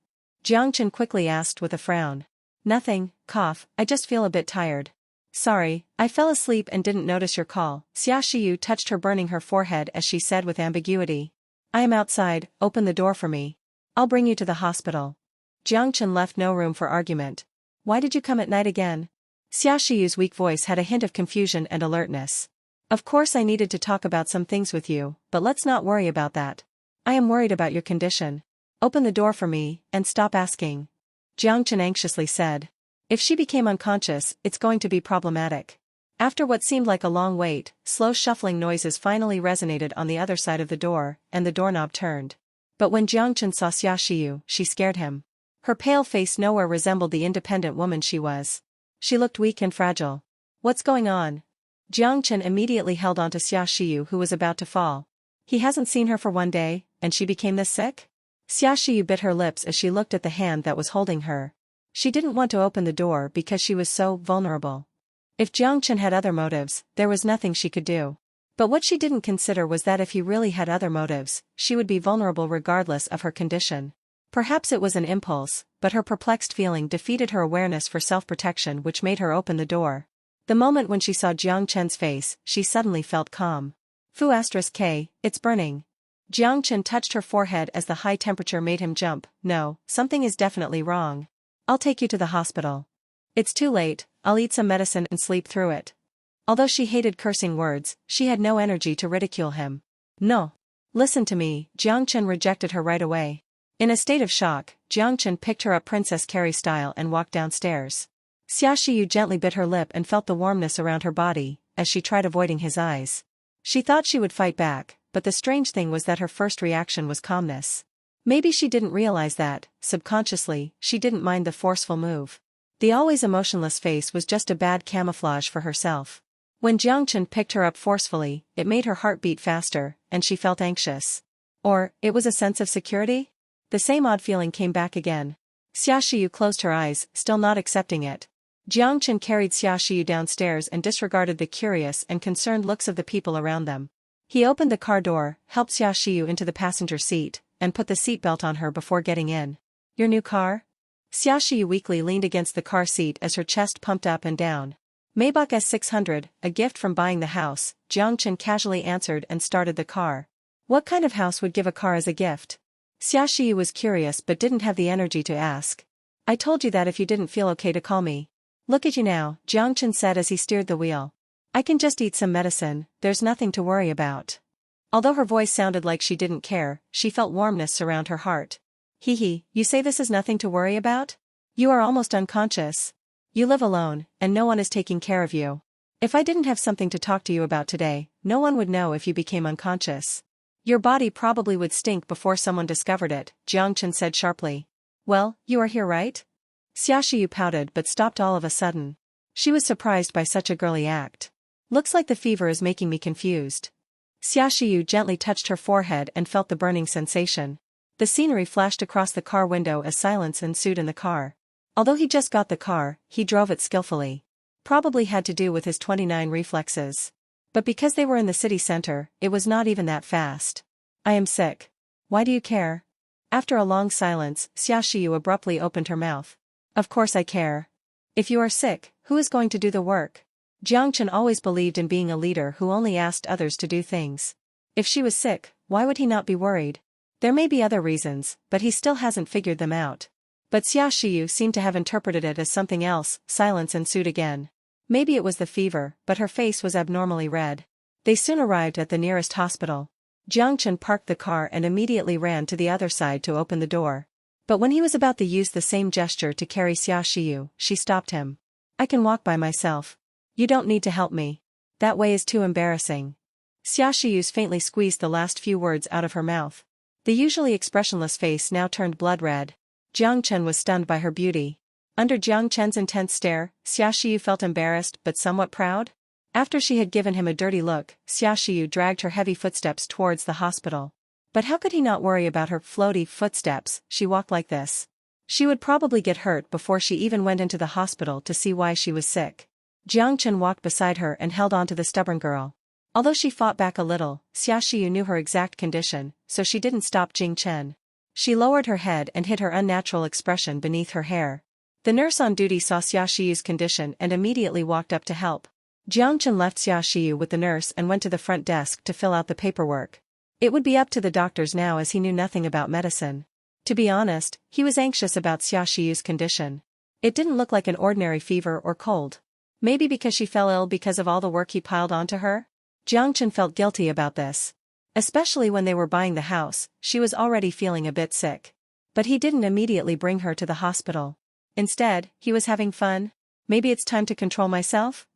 Jiang Chen quickly asked with a frown. Nothing, cough, I just feel a bit tired. Sorry, I fell asleep and didn't notice your call. Xia Shiyu touched her, burning her forehead as she said with ambiguity. I am outside, open the door for me. I'll bring you to the hospital. Jiang Chen left no room for argument. Why did you come at night again? Xia Shiyu's weak voice had a hint of confusion and alertness. Of course I needed to talk about some things with you, but let's not worry about that. I am worried about your condition. Open the door for me, and stop asking. Jiang Chen anxiously said. If she became unconscious, it's going to be problematic. After what seemed like a long wait, slow shuffling noises finally resonated on the other side of the door, and the doorknob turned. But when Jiang Chen saw Xia Shiyu, she scared him. Her pale face nowhere resembled the independent woman she was. She looked weak and fragile. What's going on? Jiang Chen immediately held on to Xia Shiyu, who was about to fall. He hasn't seen her for one day, and she became this sick? Xia Shiyu bit her lips as she looked at the hand that was holding her. She didn't want to open the door because she was so vulnerable. If Jiang Chen had other motives, there was nothing she could do. But what she didn't consider was that if he really had other motives, she would be vulnerable regardless of her condition. Perhaps it was an impulse, but her perplexed feeling defeated her awareness for self-protection, which made her open the door. The moment when she saw Jiang Chen's face, she suddenly felt calm. Fu*K, it's burning. Jiang Chen touched her forehead as the high temperature made him jump. No, something is definitely wrong. I'll take you to the hospital. It's too late, I'll eat some medicine and sleep through it. Although she hated cursing words, she had no energy to ridicule him. No. Listen to me, Jiang Chen rejected her right away. In a state of shock, Jiang Chen picked her up Princess Carrie style and walked downstairs. Xia Shiyu gently bit her lip and felt the warmness around her body, as she tried avoiding his eyes. She thought she would fight back, but the strange thing was that her first reaction was calmness. Maybe she didn't realize that, subconsciously, she didn't mind the forceful move. The always emotionless face was just a bad camouflage for herself. When Jiang Chen picked her up forcefully, it made her heart beat faster, and she felt anxious. Or, it was a sense of security? The same odd feeling came back again. Xia Shiyu closed her eyes, still not accepting it. Jiang Chen carried Xia Shiyu downstairs and disregarded the curious and concerned looks of the people around them. He opened the car door, helped Xia Shiyu into the passenger seat, and put the seatbelt on her before getting in. Your new car? Xia Shiyu weakly leaned against the car seat as her chest pumped up and down. Maybach S600, a gift from buying the house, Jiang Chen casually answered and started the car. What kind of house would give a car as a gift? Xia Shiyu was curious but didn't have the energy to ask. I told you that if you didn't feel okay to call me. Look at you now, Jiang Chen said as he steered the wheel. I can just eat some medicine, there's nothing to worry about. Although her voice sounded like she didn't care, she felt warmness surround her heart. Hee, you say this is nothing to worry about? You are almost unconscious. You live alone, and no one is taking care of you. If I didn't have something to talk to you about today, no one would know if you became unconscious. Your body probably would stink before someone discovered it, Jiang Chen said sharply. Well, you are here, right? Xia Shiyu pouted but stopped all of a sudden. She was surprised by such a girly act. Looks like the fever is making me confused. Xiaoxiu gently touched her forehead and felt the burning sensation. The scenery flashed across the car window as silence ensued in the car. Although he just got the car, he drove it skillfully. Probably had to do with his 29 reflexes. But because they were in the city center, it was not even that fast. I am sick. Why do you care? After a long silence, Xiaoxiu abruptly opened her mouth. Of course I care. If you are sick, who is going to do the work? Jiang Chen always believed in being a leader who only asked others to do things. If she was sick, why would he not be worried? There may be other reasons, but he still hasn't figured them out. But Xiaoxiu seemed to have interpreted it as something else. Silence ensued again. Maybe it was the fever, but her face was abnormally red. They soon arrived at the nearest hospital. Jiang Chen parked the car and immediately ran to the other side to open the door. But when he was about to use the same gesture to carry Xiaoxiu, she stopped him. I can walk by myself. You don't need to help me. That way is too embarrassing. Xiaoxiu's faintly squeezed the last few words out of her mouth. The usually expressionless face now turned blood red. Jiang Chen was stunned by her beauty. Under Jiang Chen's intense stare, Xiaoxiu felt embarrassed but somewhat proud. After she had given him a dirty look, Xiaoxiu dragged her heavy footsteps towards the hospital. But how could he not worry about her floaty footsteps? She walked like this. She would probably get hurt before she even went into the hospital to see why she was sick. Jiang Chen walked beside her and held on to the stubborn girl. Although she fought back a little, Xiaoxiu knew her exact condition, so she didn't stop Jiang Chen. She lowered her head and hid her unnatural expression beneath her hair. The nurse on duty saw Xiaoxiu's condition and immediately walked up to help. Jiang Chen left Xiaoxiu with the nurse and went to the front desk to fill out the paperwork. It would be up to the doctors now as he knew nothing about medicine. To be honest, he was anxious about Xiaoxiu's condition. It didn't look like an ordinary fever or cold. Maybe because she fell ill because of all the work he piled onto her? Jiang Chen felt guilty about this. Especially when they were buying the house, she was already feeling a bit sick. But he didn't immediately bring her to the hospital. Instead, he was having fun. Maybe it's time to control myself?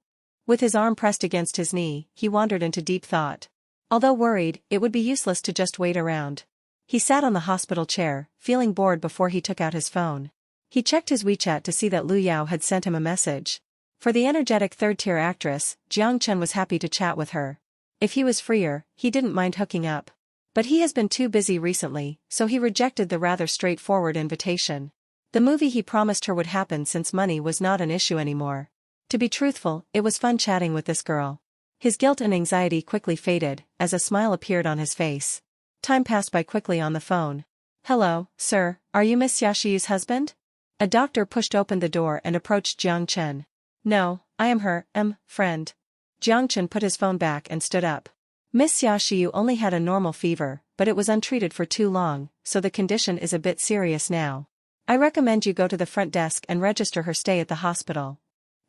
With his arm pressed against his knee, he wandered into deep thought. Although worried, it would be useless to just wait around. He sat on the hospital chair, feeling bored before he took out his phone. He checked his WeChat to see that Lu Yao had sent him a message. For the energetic third-tier actress, Jiang Chen was happy to chat with her. If he was freer, he didn't mind hooking up. But he has been too busy recently, so he rejected the rather straightforward invitation. The movie he promised her would happen since money was not an issue anymore. To be truthful, it was fun chatting with this girl. His guilt and anxiety quickly faded, as a smile appeared on his face. Time passed by quickly on the phone. Hello, sir, are you Miss Xiaoxiu's husband? A doctor pushed open the door and approached Jiang Chen. No, I am her, friend. Jiang Chen put his phone back and stood up. Miss Xiaoxiu only had a normal fever, but it was untreated for too long, so the condition is a bit serious now. I recommend you go to the front desk and register her stay at the hospital.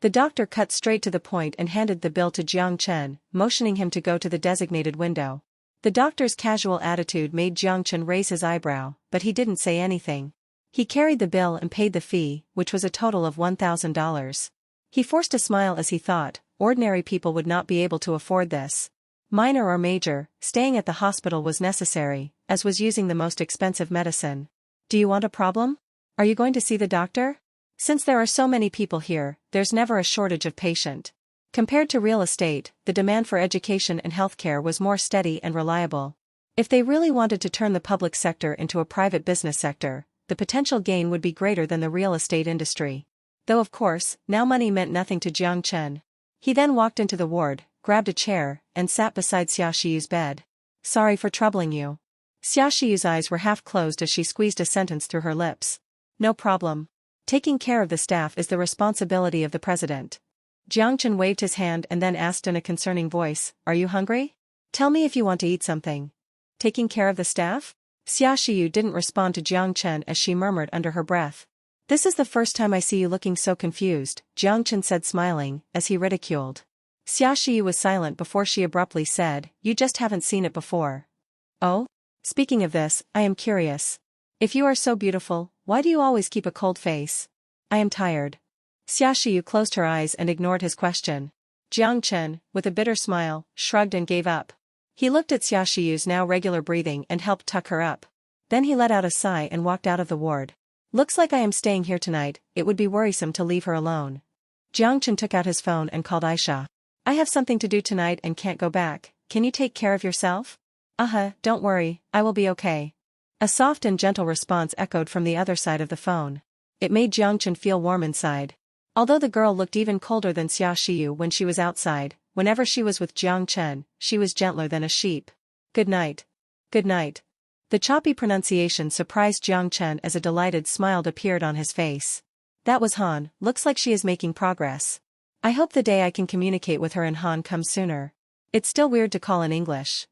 The doctor cut straight to the point and handed the bill to Jiang Chen, motioning him to go to the designated window. The doctor's casual attitude made Jiang Chen raise his eyebrow, but he didn't say anything. He carried the bill and paid the fee, which was a total of $1,000. He forced a smile as he thought, ordinary people would not be able to afford this. Minor or major, staying at the hospital was necessary, as was using the most expensive medicine. Do you want a problem? Are you going to see the doctor? Since there are so many people here, there's never a shortage of patient. Compared to real estate, the demand for education and healthcare was more steady and reliable. If they really wanted to turn the public sector into a private business sector, the potential gain would be greater than the real estate industry. Though of course, now money meant nothing to Jiang Chen. He then walked into the ward, grabbed a chair, and sat beside Xiaoxiu's bed. Sorry for troubling you. Xiaoxiu's eyes were half closed as she squeezed a sentence through her lips. No problem. Taking care of the staff is the responsibility of the president. Jiang Chen waved his hand and then asked in a concerning voice, Are you hungry? Tell me if you want to eat something. Taking care of the staff? Xiaoxiu didn't respond to Jiang Chen as she murmured under her breath. This is the first time I see you looking so confused, Jiang Chen said smiling, as he ridiculed. Xiaoxiu was silent before she abruptly said, You just haven't seen it before. Oh? Speaking of this, I am curious. If you are so beautiful, why do you always keep a cold face? I am tired. Xiaoxiu closed her eyes and ignored his question. Jiang Chen, with a bitter smile, shrugged and gave up. He looked at Xiaoxiu's now regular breathing and helped tuck her up. Then he let out a sigh and walked out of the ward. Looks like I am staying here tonight, it would be worrisome to leave her alone. Jiang Chen took out his phone and called Aisha. I have something to do tonight and can't go back. Can you take care of yourself? Don't worry, I will be okay. A soft and gentle response echoed from the other side of the phone. It made Jiang Chen feel warm inside. Although the girl looked even colder than Xia Xiyu when she was outside, whenever she was with Jiang Chen, she was gentler than a sheep. Good night. Good night. The choppy pronunciation surprised Jiang Chen as a delighted smile appeared on his face. That was Han. Looks like she is making progress. I hope the day I can communicate with her in Han comes sooner. It's still weird to call in English.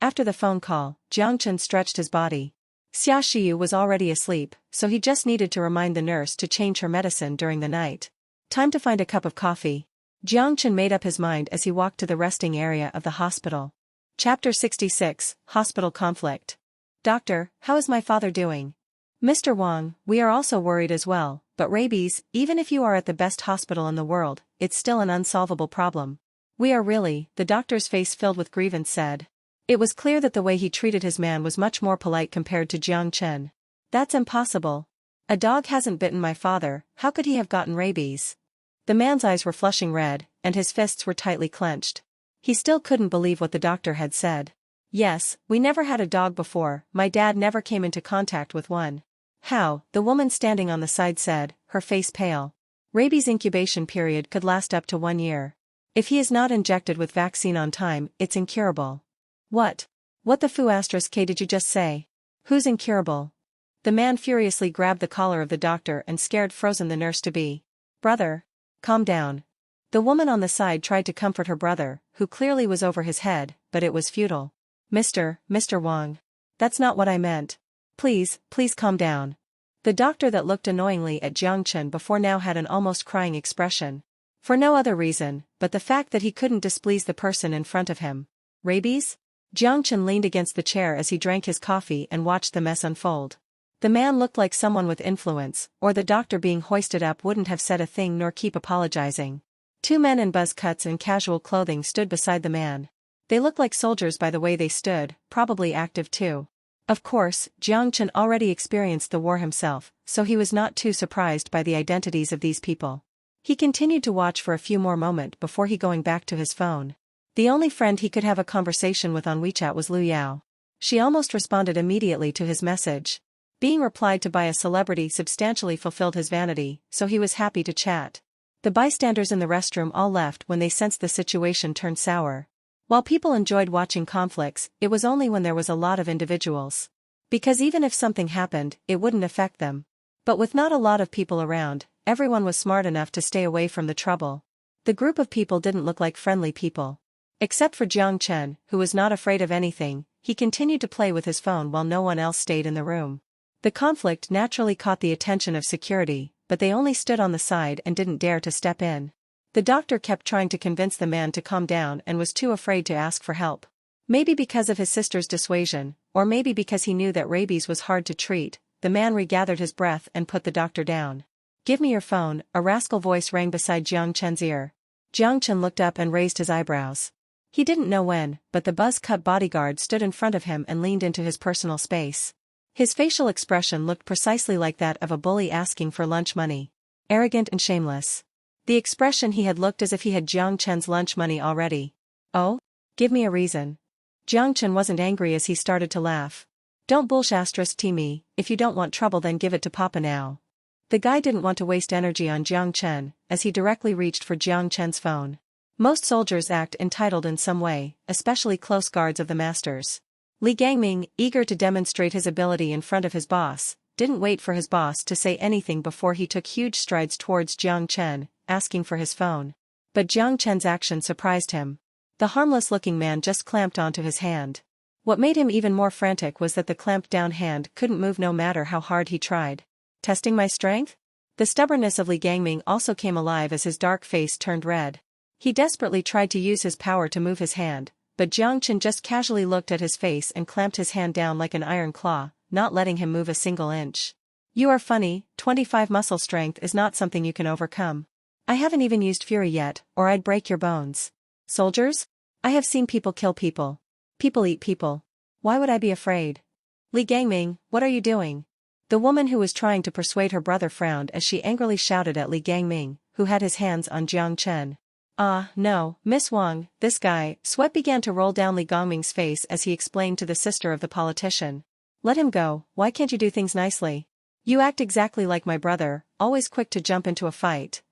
After the phone call, Jiang Chen stretched his body. Xia Xiyu was already asleep, so he just needed to remind the nurse to change her medicine during the night. Time to find a cup of coffee. Jiang Chen made up his mind as he walked to the resting area of the hospital. Chapter 66, Hospital Conflict. Doctor, how is my father doing? Mr. Wang, we are also worried as well, but rabies, even if you are at the best hospital in the world, it's still an unsolvable problem. We are really, the doctor's face filled with grievance said. It was clear that the way he treated his man was much more polite compared to Jiang Chen. That's impossible. A dog hasn't bitten my father, how could he have gotten rabies? The man's eyes were flushing red, and his fists were tightly clenched. He still couldn't believe what the doctor had said. Yes, we never had a dog before, my dad never came into contact with one. How? The woman standing on the side said, her face pale. Rabies incubation period could last up to 1 year. If he is not injected with vaccine on time, it's incurable. What? What the foo asterisk K did you just say? Who's incurable? The man furiously grabbed the collar of the doctor and scared frozen the nurse-to-be. Brother. Calm down. The woman on the side tried to comfort her brother, who clearly was over his head, but it was futile. Mr. Wang. That's not what I meant. Please calm down. The doctor that looked annoyingly at Jiang Chen before now had an almost crying expression. For no other reason, but the fact that he couldn't displease the person in front of him. Rabies? Jiang Chen leaned against the chair as he drank his coffee and watched the mess unfold. The man looked like someone with influence, or the doctor being hoisted up wouldn't have said a thing nor keep apologizing. 2 men in buzz cuts and casual clothing stood beside the man. They looked like soldiers by the way they stood, probably active too. Of course, Jiang Chen already experienced the war himself, so he was not too surprised by the identities of these people. He continued to watch for a few more moments before he going back to his phone. The only friend he could have a conversation with on WeChat was Lu Yao. She almost responded immediately to his message. Being replied to by a celebrity substantially fulfilled his vanity, so he was happy to chat. The bystanders in the restroom all left when they sensed the situation turned sour. While people enjoyed watching conflicts, it was only when there was a lot of individuals. Because even if something happened, it wouldn't affect them. But with not a lot of people around, everyone was smart enough to stay away from the trouble. The group of people didn't look like friendly people. Except for Jiang Chen, who was not afraid of anything, he continued to play with his phone while no one else stayed in the room. The conflict naturally caught the attention of security, but they only stood on the side and didn't dare to step in. The doctor kept trying to convince the man to calm down and was too afraid to ask for help. Maybe because of his sister's dissuasion, or maybe because he knew that rabies was hard to treat, the man regathered his breath and put the doctor down. Give me your phone, a rascal voice rang beside Jiang Chen's ear. Jiang Chen looked up and raised his eyebrows. He didn't know when, but the buzz-cut bodyguard stood in front of him and leaned into his personal space. His facial expression looked precisely like that of a bully asking for lunch money. Arrogant and shameless. The expression he had looked as if he had Jiang Chen's lunch money already. Oh? Give me a reason. Jiang Chen wasn't angry as he started to laugh. Don't bullshit me, if you don't want trouble then give it to Papa now. The guy didn't want to waste energy on Jiang Chen, as he directly reached for Jiang Chen's phone. Most soldiers act entitled in some way, especially close guards of the masters. Li Gangming, eager to demonstrate his ability in front of his boss, didn't wait for his boss to say anything before he took huge strides towards Jiang Chen, asking for his phone. But Jiang Chen's action surprised him. The harmless-looking man just clamped onto his hand. What made him even more frantic was that the clamped-down hand couldn't move no matter how hard he tried. Testing my strength? The stubbornness of Li Gangming also came alive as his dark face turned red. He desperately tried to use his power to move his hand, but Jiang Chen just casually looked at his face and clamped his hand down like an iron claw, not letting him move a single inch. You are funny, 25 muscle strength is not something you can overcome. I haven't even used fury yet, or I'd break your bones. Soldiers? I have seen people kill people. People eat people. Why would I be afraid? Li Gangming, what are you doing? The woman who was trying to persuade her brother frowned as she angrily shouted at Li Gangming, who had his hands on Jiang Chen. Ah, no, Miss Wang, this guy." Sweat began to roll down Li Gongming's face as he explained to the sister of the politician. "Let him go, why can't you do things nicely? You act exactly like my brother, always quick to jump into a fight."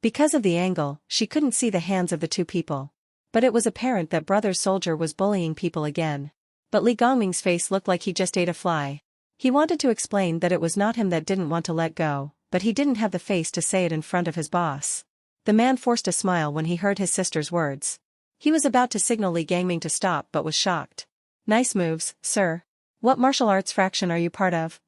Because of the angle, she couldn't see the hands of the two people. But it was apparent that brother soldier was bullying people again. But Li Gongming's face looked like he just ate a fly. He wanted to explain that it was not him that didn't want to let go, but he didn't have the face to say it in front of his boss. The man forced a smile when he heard his sister's words. He was about to signal Li Gongming to stop but was shocked. "Nice moves, sir. What martial arts fraction are you part of?"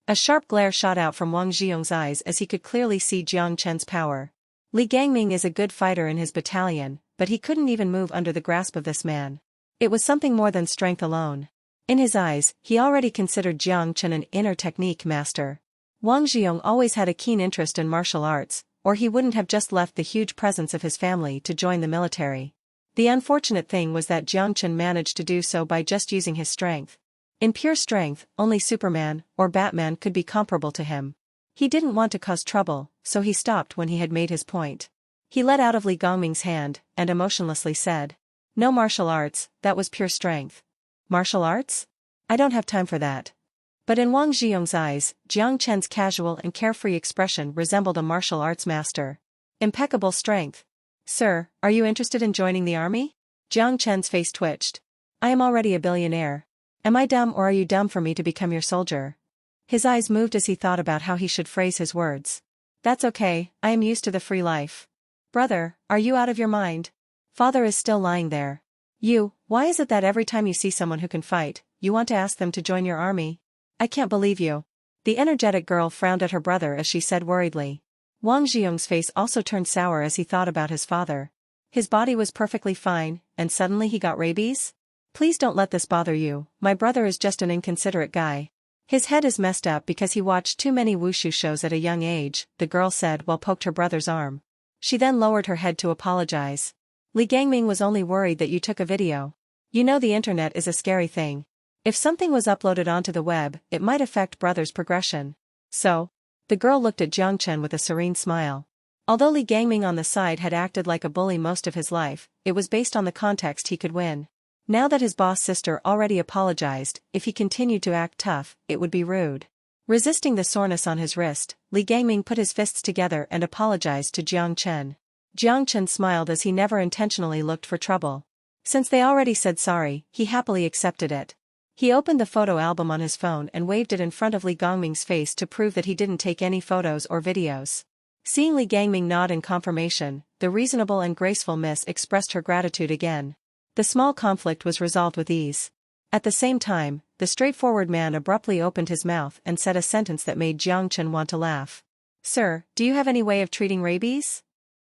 A sharp glare shot out from Wang Zhiyong's eyes as he could clearly see Jiang Chen's power. Li Gongming is a good fighter in his battalion, but he couldn't even move under the grasp of this man. It was something more than strength alone. In his eyes, he already considered Jiang Chen an inner technique master. Wang Zhiyong always had a keen interest in martial arts, or he wouldn't have just left the huge presence of his family to join the military. The unfortunate thing was that Jiang Chen managed to do so by just using his strength. In pure strength, only Superman or Batman could be comparable to him. He didn't want to cause trouble, so he stopped when he had made his point. He let out of Li Gongming's hand, and emotionlessly said, "No martial arts, that was pure strength." "Martial arts? I don't have time for that." But in Wang Zhiyong's eyes, Jiang Chen's casual and carefree expression resembled a martial arts master. Impeccable strength. "Sir, are you interested in joining the army?" Jiang Chen's face twitched. "I am already a billionaire. Am I dumb or are you dumb for me to become your soldier?" His eyes moved as he thought about how he should phrase his words. "That's okay, I am used to the free life." "Brother, are you out of your mind? Father is still lying there. Why is it that every time you see someone who can fight, you want to ask them to join your army? I can't believe you." The energetic girl frowned at her brother as she said worriedly. Wang Zhiyong's face also turned sour as he thought about his father. His body was perfectly fine, and suddenly he got rabies? "Please don't let this bother you, my brother is just an inconsiderate guy. His head is messed up because he watched too many wushu shows at a young age," the girl said while poked her brother's arm. She then lowered her head to apologize. "Li Gongming was only worried that you took a video. You know the internet is a scary thing. If something was uploaded onto the web, it might affect brother's progression. So?" The girl looked at Jiang Chen with a serene smile. Although Li Gongming on the side had acted like a bully most of his life, it was based on the context he could win. Now that his boss sister already apologized, if he continued to act tough, it would be rude. Resisting the soreness on his wrist, Li Gongming put his fists together and apologized to Jiang Chen. Jiang Chen smiled as he never intentionally looked for trouble. Since they already said sorry, he happily accepted it. He opened the photo album on his phone and waved it in front of Li Gongming's face to prove that he didn't take any photos or videos. Seeing Li Gongming nod in confirmation, the reasonable and graceful miss expressed her gratitude again. The small conflict was resolved with ease. At the same time, the straightforward man abruptly opened his mouth and said a sentence that made Jiang Chen want to laugh. "Sir, do you have any way of treating rabies?"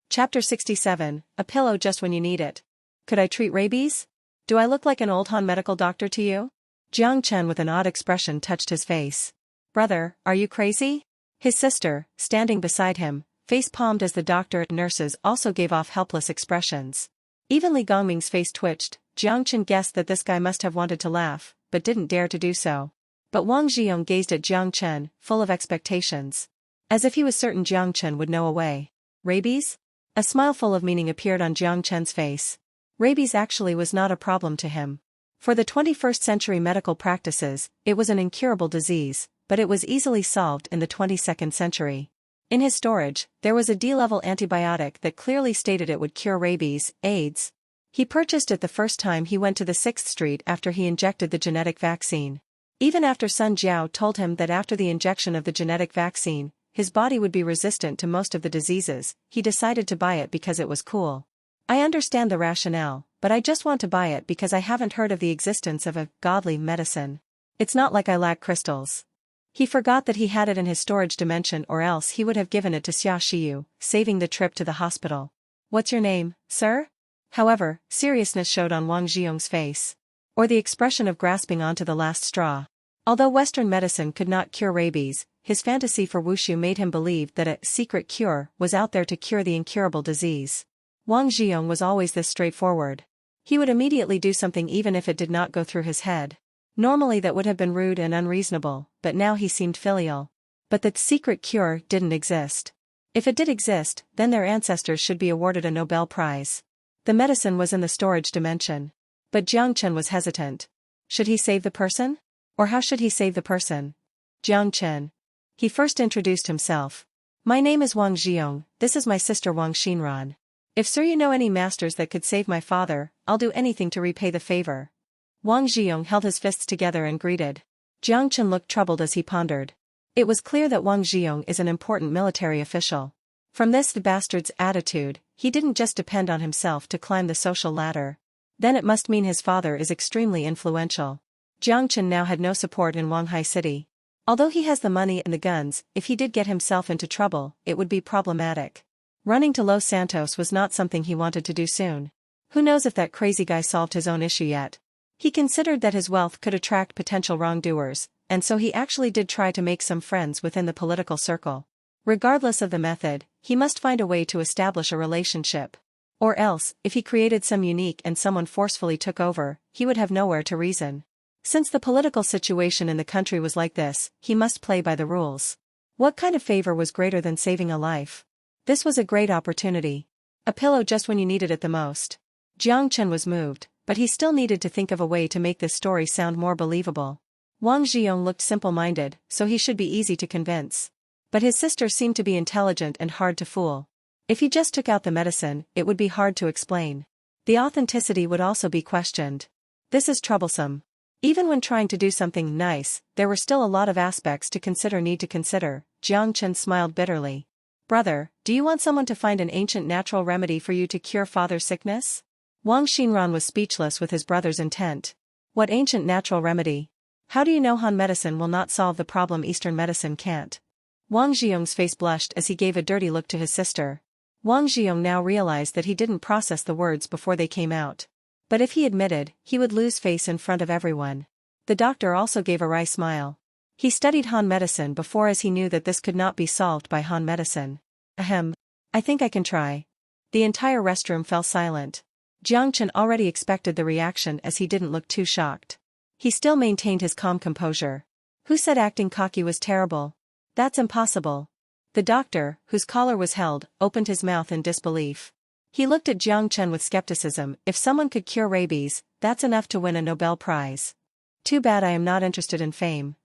Chapter 67, A Pillow Just When You Need It. "Could I treat rabies? Do I look like an old Han medical doctor to you?" Jiang Chen with an odd expression touched his face. "Brother, are you crazy?" His sister, standing beside him, face-palmed as the doctor and nurses also gave off helpless expressions. Even Li Gongming's face twitched. Jiang Chen guessed that this guy must have wanted to laugh, but didn't dare to do so. But Wang Zhiyong gazed at Jiang Chen, full of expectations. As if he was certain Jiang Chen would know a way. "Rabies?" A smile full of meaning appeared on Jiang Chen's face. Rabies actually was not a problem to him. For the 21st century medical practices, it was an incurable disease, but it was easily solved in the 22nd century. In his storage, there was a D-level antibiotic that clearly stated it would cure rabies, AIDS. He purchased it the first time he went to the 6th Street after he injected the genetic vaccine. Even after Sun Jiao told him that after the injection of the genetic vaccine, his body would be resistant to most of the diseases, he decided to buy it because it was cool. "I understand the rationale, but I just want to buy it because I haven't heard of the existence of a godly medicine. It's not like I lack crystals." He forgot that he had it in his storage dimension, or else he would have given it to Xia Shiyu, saving the trip to the hospital. "What's your name, sir?" However, seriousness showed on Wang Zhiyong's face. Or the expression of grasping onto the last straw. Although Western medicine could not cure rabies, his fantasy for wushu made him believe that a secret cure was out there to cure the incurable disease. Wang Zhiyong was always this straightforward. He would immediately do something even if it did not go through his head. Normally that would have been rude and unreasonable, but now he seemed filial. But that secret cure didn't exist. If it did exist, then their ancestors should be awarded a Nobel Prize. The medicine was in the storage dimension. But Jiang Chen was hesitant. Should he save the person? Or how should he save the person? Jiang Chen. He first introduced himself. My name is Wang Jiang, this is my sister Wang Xinran. If sir you know any masters that could save my father, I'll do anything to repay the favor. Wang Jiang held his fists together and greeted. Jiang Chen looked troubled as he pondered. It was clear that Wang Jiang is an important military official. From this the bastard's attitude, he didn't just depend on himself to climb the social ladder. Then it must mean his father is extremely influential. Jiang Chen now had no support in Wanghai City. Although he has the money and the guns, if he did get himself into trouble, it would be problematic. Running to Los Santos was not something he wanted to do soon. Who knows if that crazy guy solved his own issue yet? He considered that his wealth could attract potential wrongdoers, and so he actually did try to make some friends within the political circle. Regardless of the method, he must find a way to establish a relationship. Or else, if he created some unique and someone forcefully took over, he would have nowhere to reason. Since the political situation in the country was like this, he must play by the rules. What kind of favor was greater than saving a life? This was a great opportunity. A pillow just when you needed it the most. Jiang Chen was moved, but he still needed to think of a way to make this story sound more believable. Wang Jiang looked simple-minded, so he should be easy to convince. But his sister seemed to be intelligent and hard to fool. If he just took out the medicine, it would be hard to explain. The authenticity would also be questioned. This is troublesome. Even when trying to do something nice, there were still a lot of aspects to consider. Jiang Chen smiled bitterly. Brother, do you want someone to find an ancient natural remedy for you to cure father's sickness? Wang Xinran was speechless with his brother's intent. What ancient natural remedy? How do you know Han medicine will not solve the problem Eastern medicine can't? Wang Jiang's face blushed as he gave a dirty look to his sister. Wang Jiang now realized that he didn't process the words before they came out. But if he admitted, he would lose face in front of everyone. The doctor also gave a wry smile. He studied Han medicine before as he knew that this could not be solved by Han medicine. Ahem. I think I can try. The entire restroom fell silent. Jiang Chen already expected the reaction as he didn't look too shocked. He still maintained his calm composure. Who said acting cocky was terrible? That's impossible. The doctor, whose collar was held, opened his mouth in disbelief. He looked at Jiang Chen with skepticism. If someone could cure rabies, that's enough to win a Nobel Prize. Too bad I am not interested in fame.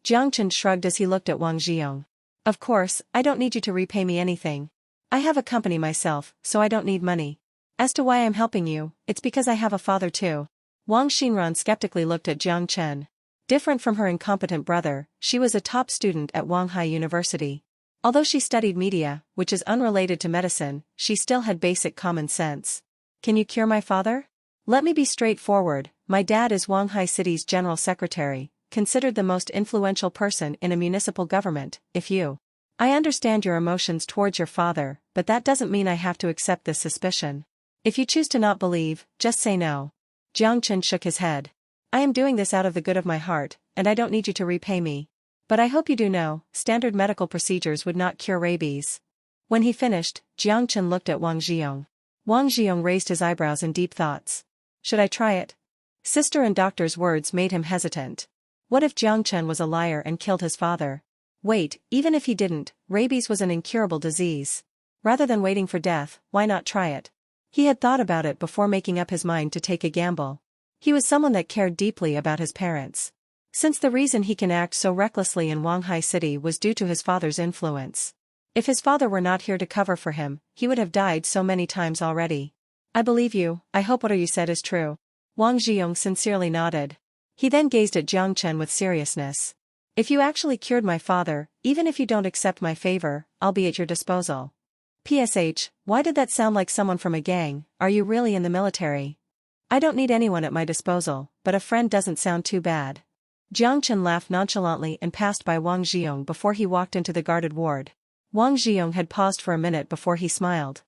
Jiang Chen shrugged as he looked at Wang Jiang. Of course, I don't need you to repay me anything. I have a company myself, so I don't need money. As to why I'm helping you, it's because I have a father too. Wang Xinran skeptically looked at Jiang Chen. Different from her incompetent brother, she was a top student at Wanghai University. Although she studied media, which is unrelated to medicine, she still had basic common sense. Can you cure my father? Let me be straightforward, my dad is Wanghai City's general secretary, considered the most influential person in a municipal government. I understand your emotions towards your father, but that doesn't mean I have to accept this suspicion. If you choose to not believe, just say no. Jiang Chen shook his head. I am doing this out of the good of my heart, and I don't need you to repay me. But I hope you do know, standard medical procedures would not cure rabies. When he finished, Jiang Chen looked at Wang Jiang. Wang Jiang raised his eyebrows in deep thoughts. Should I try it? Sister and doctor's words made him hesitant. What if Jiang Chen was a liar and killed his father? Wait, even if he didn't, rabies was an incurable disease. Rather than waiting for death, why not try it? He had thought about it before making up his mind to take a gamble. He was someone that cared deeply about his parents. Since the reason he can act so recklessly in Wanghai City was due to his father's influence. If his father were not here to cover for him, he would have died so many times already. I believe you, I hope what you said is true. Wang Jiang sincerely nodded. He then gazed at Jiang Chen with seriousness. If you actually cured my father, even if you don't accept my favor, I'll be at your disposal. PSH, why did that sound like someone from a gang? Are you really in the military? I don't need anyone at my disposal, but a friend doesn't sound too bad. Jiang Chen laughed nonchalantly and passed by Wang Jiang before he walked into the guarded ward. Wang Jiang had paused for a minute before he smiled.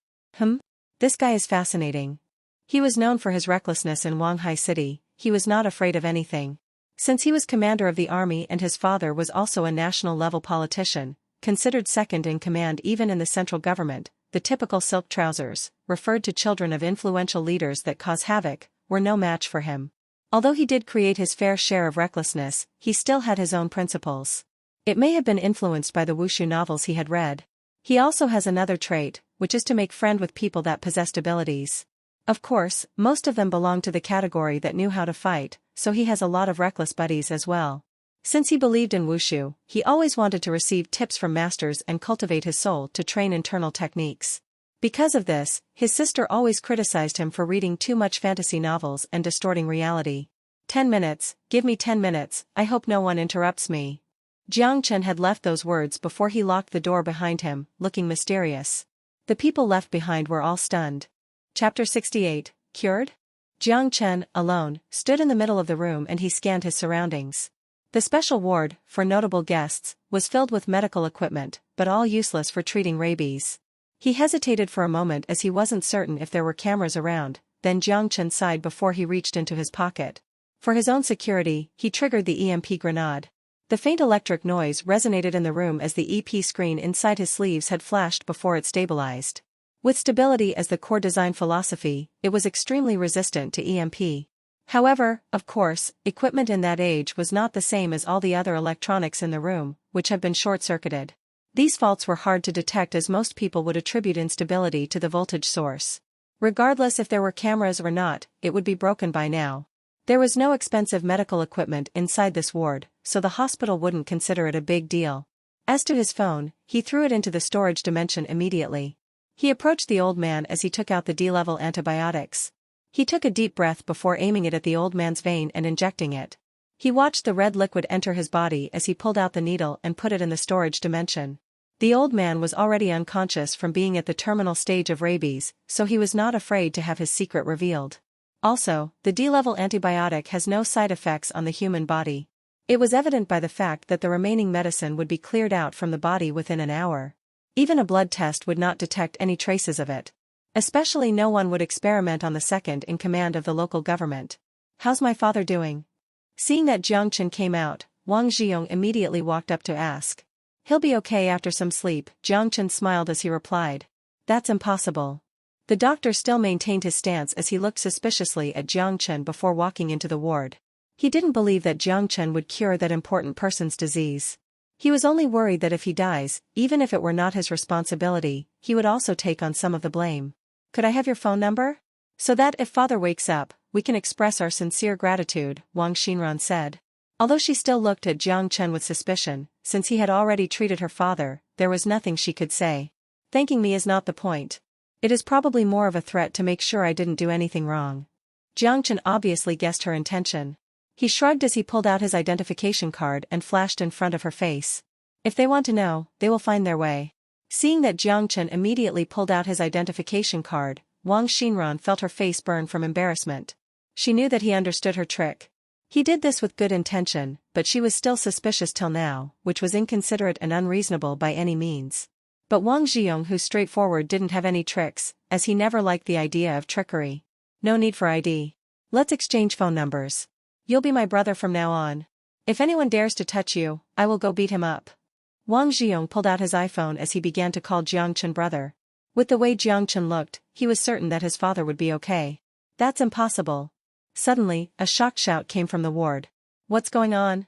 This guy is fascinating. He was known for his recklessness in Wanghai City. He was not afraid of anything. Since he was commander of the army and his father was also a national-level politician, considered second in command even in the central government, the typical silk trousers, referred to children of influential leaders that cause havoc, were no match for him. Although he did create his fair share of recklessness, he still had his own principles. It may have been influenced by the wushu novels he had read. He also has another trait, which is to make friend with people that possessed abilities. Of course, most of them belong to the category that knew how to fight, so he has a lot of reckless buddies as well. Since he believed in wushu, he always wanted to receive tips from masters and cultivate his soul to train internal techniques. Because of this, his sister always criticized him for reading too much fantasy novels and distorting reality. 10 minutes, give me 10 minutes, I hope no one interrupts me. Jiang Chen had left those words before he locked the door behind him, looking mysterious. The people left behind were all stunned. Chapter 68, Cured? Jiang Chen, alone, stood in the middle of the room and he scanned his surroundings. The special ward, for notable guests, was filled with medical equipment, but all useless for treating rabies. He hesitated for a moment as he wasn't certain if there were cameras around, then Jiang Chen sighed before he reached into his pocket. For his own security, he triggered the EMP grenade. The faint electric noise resonated in the room as the EP screen inside his sleeves had flashed before it stabilized. With stability as the core design philosophy, it was extremely resistant to EMP. However, of course, equipment in that age was not the same as all the other electronics in the room, which have been short-circuited. These faults were hard to detect as most people would attribute instability to the voltage source. Regardless if there were cameras or not, it would be broken by now. There was no expensive medical equipment inside this ward, so the hospital wouldn't consider it a big deal. As to his phone, he threw it into the storage dimension immediately. He approached the old man as he took out the D-level antibiotics. He took a deep breath before aiming it at the old man's vein and injecting it. He watched the red liquid enter his body as he pulled out the needle and put it in the storage dimension. The old man was already unconscious from being at the terminal stage of rabies, so he was not afraid to have his secret revealed. Also, the D-level antibiotic has no side effects on the human body. It was evident by the fact that the remaining medicine would be cleared out from the body within an hour. Even a blood test would not detect any traces of it. Especially no one would experiment on the second in command of the local government. How's my father doing? Seeing that Jiang Chen came out, Wang Zhiyong immediately walked up to ask. He'll be okay after some sleep, Jiang Chen smiled as he replied. That's impossible. The doctor still maintained his stance as he looked suspiciously at Jiang Chen before walking into the ward. He didn't believe that Jiang Chen would cure that important person's disease. He was only worried that if he dies, even if it were not his responsibility, he would also take on some of the blame. Could I have your phone number? So that if father wakes up, we can express our sincere gratitude, Wang Xinran said. Although she still looked at Jiang Chen with suspicion, since he had already treated her father, there was nothing she could say. Thanking me is not the point. It is probably more of a threat to make sure I didn't do anything wrong. Jiang Chen obviously guessed her intention. He shrugged as he pulled out his identification card and flashed in front of her face. If they want to know, they will find their way. Seeing that Jiang Chen immediately pulled out his identification card, Wang Xinran felt her face burn from embarrassment. She knew that he understood her trick. He did this with good intention, but she was still suspicious till now, which was inconsiderate and unreasonable by any means. But Wang Zhiyong, who's straightforward, didn't have any tricks, as he never liked the idea of trickery. No need for ID. Let's exchange phone numbers. You'll be my brother from now on. If anyone dares to touch you, I will go beat him up. Wang Zhiyong pulled out his iPhone as he began to call Jiang Chen brother. With the way Jiang Chen looked, he was certain that his father would be okay. That's impossible. Suddenly, a shocked shout came from the ward. What's going on?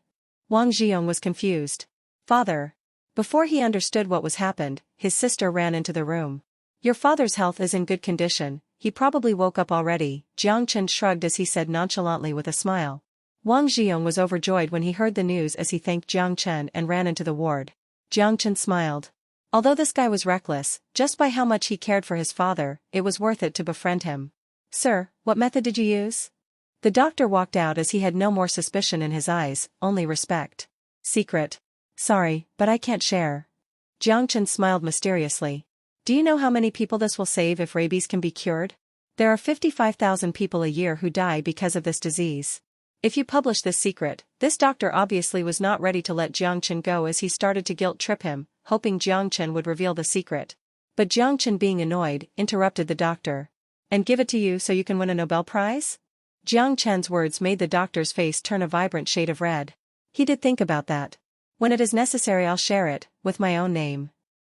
Wang Zhiyong was confused. Father. Before he understood what was happened, his sister ran into the room. Your father's health is in good condition, he probably woke up already, Jiang Chen shrugged as he said nonchalantly with a smile. Wang Zhiyong was overjoyed when he heard the news as he thanked Jiang Chen and ran into the ward. Jiang Chen smiled. Although this guy was reckless, just by how much he cared for his father, it was worth it to befriend him. Sir, what method did you use? The doctor walked out as he had no more suspicion in his eyes, only respect. Secret. Sorry, but I can't share. Jiang Chen smiled mysteriously. Do you know how many people this will save if rabies can be cured? There are 55,000 people a year who die because of this disease. If you publish this secret, this doctor obviously was not ready to let Jiang Chen go as he started to guilt-trip him, hoping Jiang Chen would reveal the secret. But Jiang Chen, being annoyed, interrupted the doctor. And give it to you so you can win a Nobel Prize? Jiang Chen's words made the doctor's face turn a vibrant shade of red. He did think about that. When it is necessary, I'll share it, with my own name.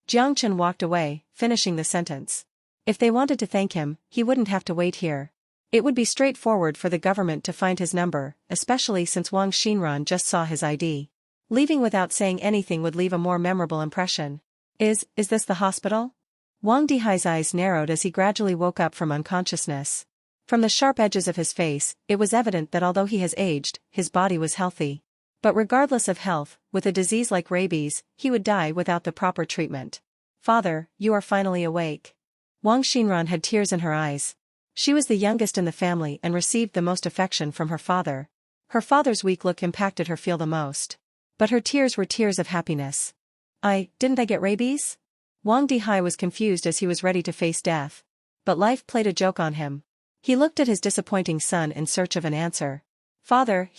Jiang Chen walked away, finishing the sentence. If they wanted to thank him, he wouldn't have to wait here. It would be straightforward for the government to find his number, especially since Wang Xinran just saw his ID. Leaving without saying anything would leave a more memorable impression. Is this the hospital? Wang Dihai's eyes narrowed as he gradually woke up from unconsciousness. From the sharp edges of his face, it was evident that although he has aged, his body was healthy. But regardless of health, with a disease like rabies, he would die without the proper treatment. Father, you are finally awake. Wang Xinran had tears in her eyes. She was the youngest in the family and received the most affection from her father. Her father's weak look impacted her feel the most. But her tears were tears of happiness. Didn't I get rabies? Wang Dihai was confused as he was ready to face death. But life played a joke on him. He looked at his disappointing son in search of an answer. Father,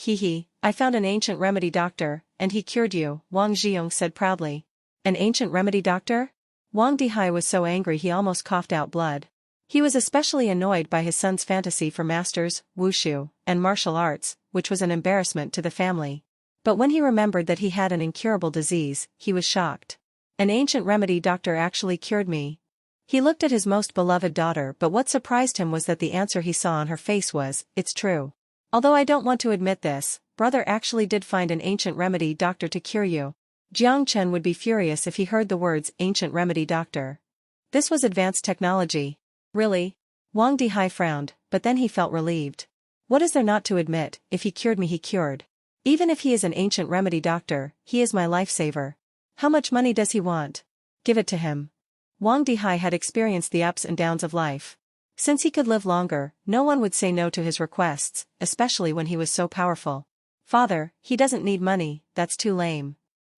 I found an ancient remedy doctor, and he cured you, Wang Zhiyong said proudly. An ancient remedy doctor? Wang Dihai was so angry he almost coughed out blood. He was especially annoyed by his son's fantasy for masters, wushu, and martial arts, which was an embarrassment to the family. But when he remembered that he had an incurable disease, he was shocked. An ancient remedy doctor actually cured me. He looked at his most beloved daughter, but what surprised him was that the answer he saw on her face was, "It's true. Although I don't want to admit this, brother actually did find an ancient remedy doctor to cure you." Jiang Chen would be furious if he heard the words ancient remedy doctor. This was advanced technology. Really? Wang Dihai frowned, but then he felt relieved. What is there not to admit? If he cured me, he cured. Even if he is an ancient remedy doctor, he is my lifesaver. How much money does he want? Give it to him. Wang Dihai had experienced the ups and downs of life. Since he could live longer, no one would say no to his requests, especially when he was so powerful. Father, he doesn't need money, that's too lame.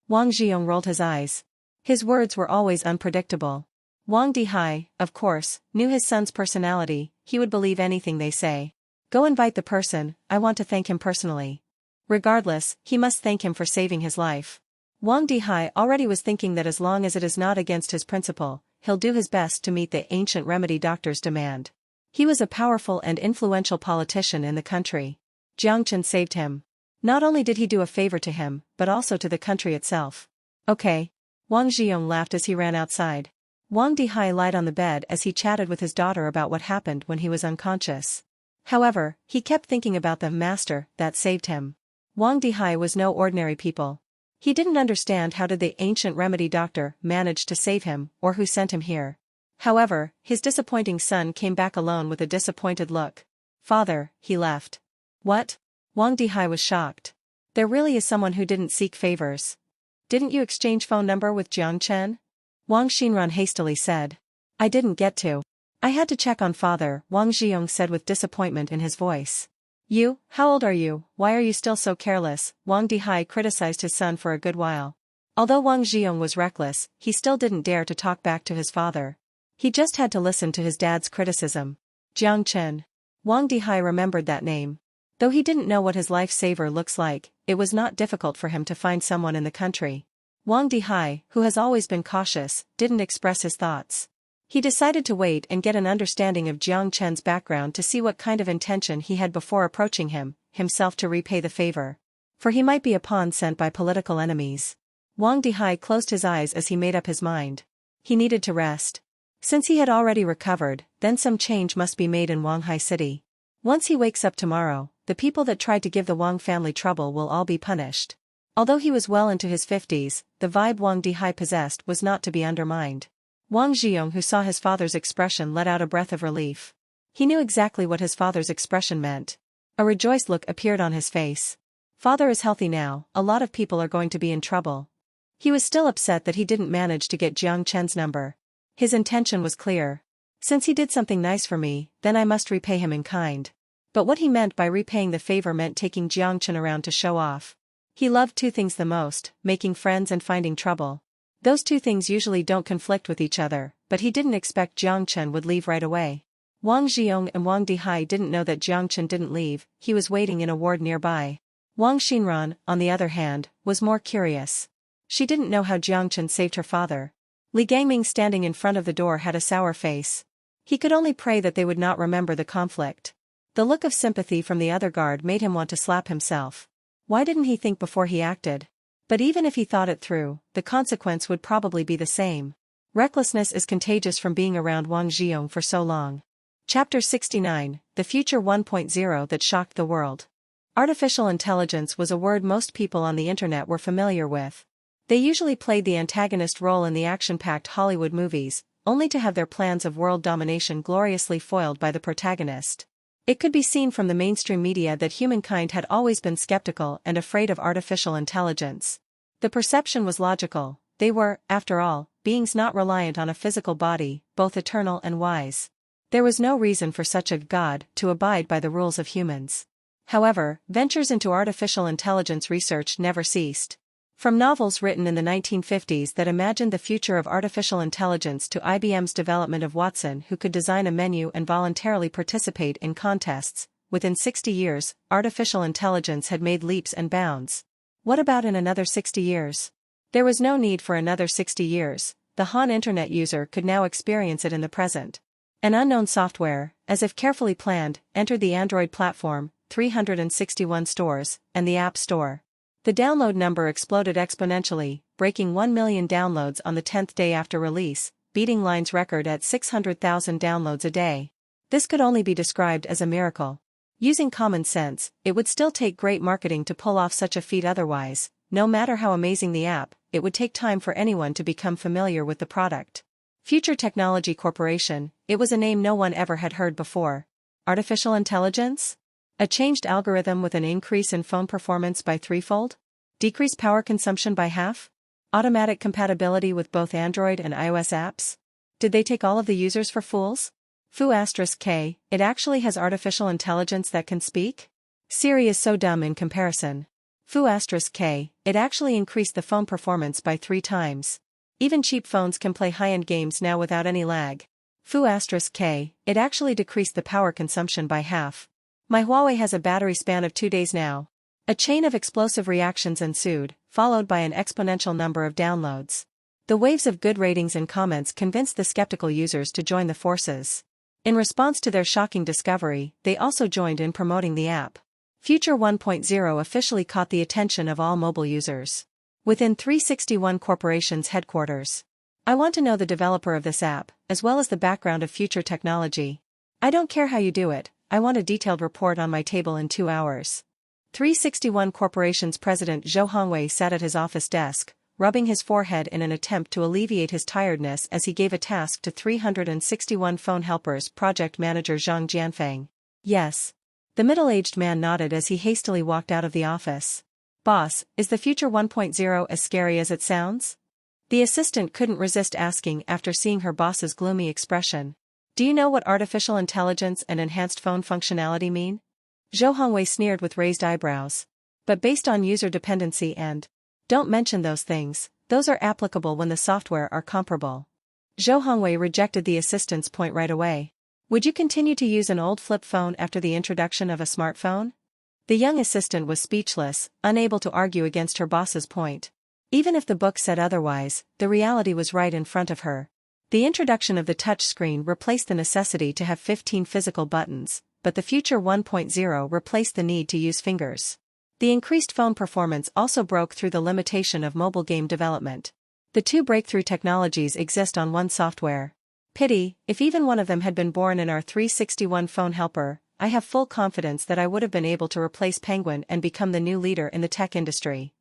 Wang Zhiyong rolled his eyes. His words were always unpredictable. Wang Dihai, of course, knew his son's personality, he would believe anything they say. Go invite the person, I want to thank him personally. Regardless, he must thank him for saving his life. Wang Dihai already was thinking that as long as it is not against his principle, he'll do his best to meet the ancient remedy doctor's demand. He was a powerful and influential politician in the country. Jiang Chen saved him. Not only did he do a favor to him, but also to the country itself. Okay. Wang Zhiyong laughed as he ran outside. Wang Dihai lied on the bed as he chatted with his daughter about what happened when he was unconscious. However, he kept thinking about the master that saved him. Wang Dihai was no ordinary people. He didn't understand how did the ancient remedy doctor manage to save him, or who sent him here. However, his disappointing son came back alone with a disappointed look. Father, he left. What? Wang Dihai was shocked. There really is someone who didn't seek favors. Didn't you exchange phone number with Jiang Chen? Wang Xinran hastily said. I didn't get to. I had to check on father, Wang Zhiyong said with disappointment in his voice. You, how old are you, why are you still so careless? Wang Dihai criticized his son for a good while. Although Wang Zhiyong was reckless, he still didn't dare to talk back to his father. He just had to listen to his dad's criticism. Jiang Chen. Wang Dihai remembered that name. Though he didn't know what his lifesaver looks like, it was not difficult for him to find someone in the country. Wang Dihai, who has always been cautious, didn't express his thoughts. He decided to wait and get an understanding of Jiang Chen's background to see what kind of intention he had before approaching him, himself to repay the favor. For he might be a pawn sent by political enemies. Wang Dihai closed his eyes as he made up his mind. He needed to rest. Since he had already recovered, then some change must be made in Wanghai City. Once he wakes up tomorrow, the people that tried to give the Wang family trouble will all be punished. Although he was well into his 50s, the vibe Wang Dihai possessed was not to be undermined. Wang Zhiyong, who saw his father's expression, let out a breath of relief. He knew exactly what his father's expression meant. A rejoiced look appeared on his face. Father is healthy now, a lot of people are going to be in trouble. He was still upset that he didn't manage to get Jiang Chen's number. His intention was clear. Since he did something nice for me, then I must repay him in kind. But what he meant by repaying the favor meant taking Jiang Chen around to show off. He loved two things the most, making friends and finding trouble. Those two things usually don't conflict with each other, but he didn't expect Jiang Chen would leave right away. Wang Zhiyong and Wang Dihai didn't know that Jiang Chen didn't leave, he was waiting in a ward nearby. Wang Xinran, on the other hand, was more curious. She didn't know how Jiang Chen saved her father. Li Gangming standing in front of the door had a sour face. He could only pray that they would not remember the conflict. The look of sympathy from the other guard made him want to slap himself. Why didn't he think before he acted? But even if he thought it through, the consequence would probably be the same. Recklessness is contagious from being around Wang Zhiyong for so long. Chapter 69, The Future 1.0 That Shocked the World. Artificial intelligence was a word most people on the internet were familiar with. They usually played the antagonist role in the action-packed Hollywood movies, only to have their plans of world domination gloriously foiled by the protagonist. It could be seen from the mainstream media that humankind had always been skeptical and afraid of artificial intelligence. The perception was logical. They were, after all, beings not reliant on a physical body, both eternal and wise. There was no reason for such a god to abide by the rules of humans. However, ventures into artificial intelligence research never ceased. From novels written in the 1950s that imagined the future of artificial intelligence to IBM's development of Watson, who could design a menu and voluntarily participate in contests, within 60 years, artificial intelligence had made leaps and bounds. What about in another 60 years? There was no need for another 60 years. The Han internet user could now experience it in the present. An unknown software, as if carefully planned, entered the Android platform, 361 stores, and the App Store. The download number exploded exponentially, breaking 1 million downloads on the 10th day after release, beating Line's record at 600,000 downloads a day. This could only be described as a miracle. Using common sense, it would still take great marketing to pull off such a feat otherwise. No matter how amazing the app, it would take time for anyone to become familiar with the product. Future Technology Corporation, it was a name no one ever had heard before. Artificial intelligence? A changed algorithm with an increase in phone performance by threefold? Decrease power consumption by half? Automatic compatibility with both Android and iOS apps? Did they take all of the users for fools? Foo*K, it actually has artificial intelligence that can speak? Siri is so dumb in comparison. Foo*K, it actually increased the phone performance by 3 times. Even cheap phones can play high-end games now without any lag. Foo*K, it actually decreased the power consumption by half. My Huawei has a battery span of 2 days now. A chain of explosive reactions ensued, followed by an exponential number of downloads. The waves of good ratings and comments convinced the skeptical users to join the forces. In response to their shocking discovery, they also joined in promoting the app. Future 1.0 officially caught the attention of all mobile users. Within 361 Corporation's headquarters. I want to know the developer of this app, as well as the background of Future Technology. I don't care how you do it, I want a detailed report on my table in 2 hours. 361 Corporation's president Zhou Hongwei sat at his office desk, rubbing his forehead in an attempt to alleviate his tiredness as he gave a task to 361 phone helpers. Project manager Zhang Jianfeng. Yes. The middle-aged man nodded as he hastily walked out of the office. Boss, is the Future 1.0 as scary as it sounds? The assistant couldn't resist asking after seeing her boss's gloomy expression. Do you know what artificial intelligence and enhanced phone functionality mean? Zhou Hongwei sneered with raised eyebrows. But based on user dependency and... Don't mention those things, those are applicable when the software are comparable. Zhou Hongwei rejected the assistant's point right away. Would you continue to use an old flip phone after the introduction of a smartphone? The young assistant was speechless, unable to argue against her boss's point. Even if the book said otherwise, the reality was right in front of her. The introduction of the touch screen replaced the necessity to have 15 physical buttons, but the Future 1.0 replaced the need to use fingers. The increased phone performance also broke through the limitation of mobile game development. The 2 breakthrough technologies exist on one software. Pity, if even one of them had been born in our 361 phone helper, I have full confidence that I would have been able to replace Penguin and become the new leader in the tech industry.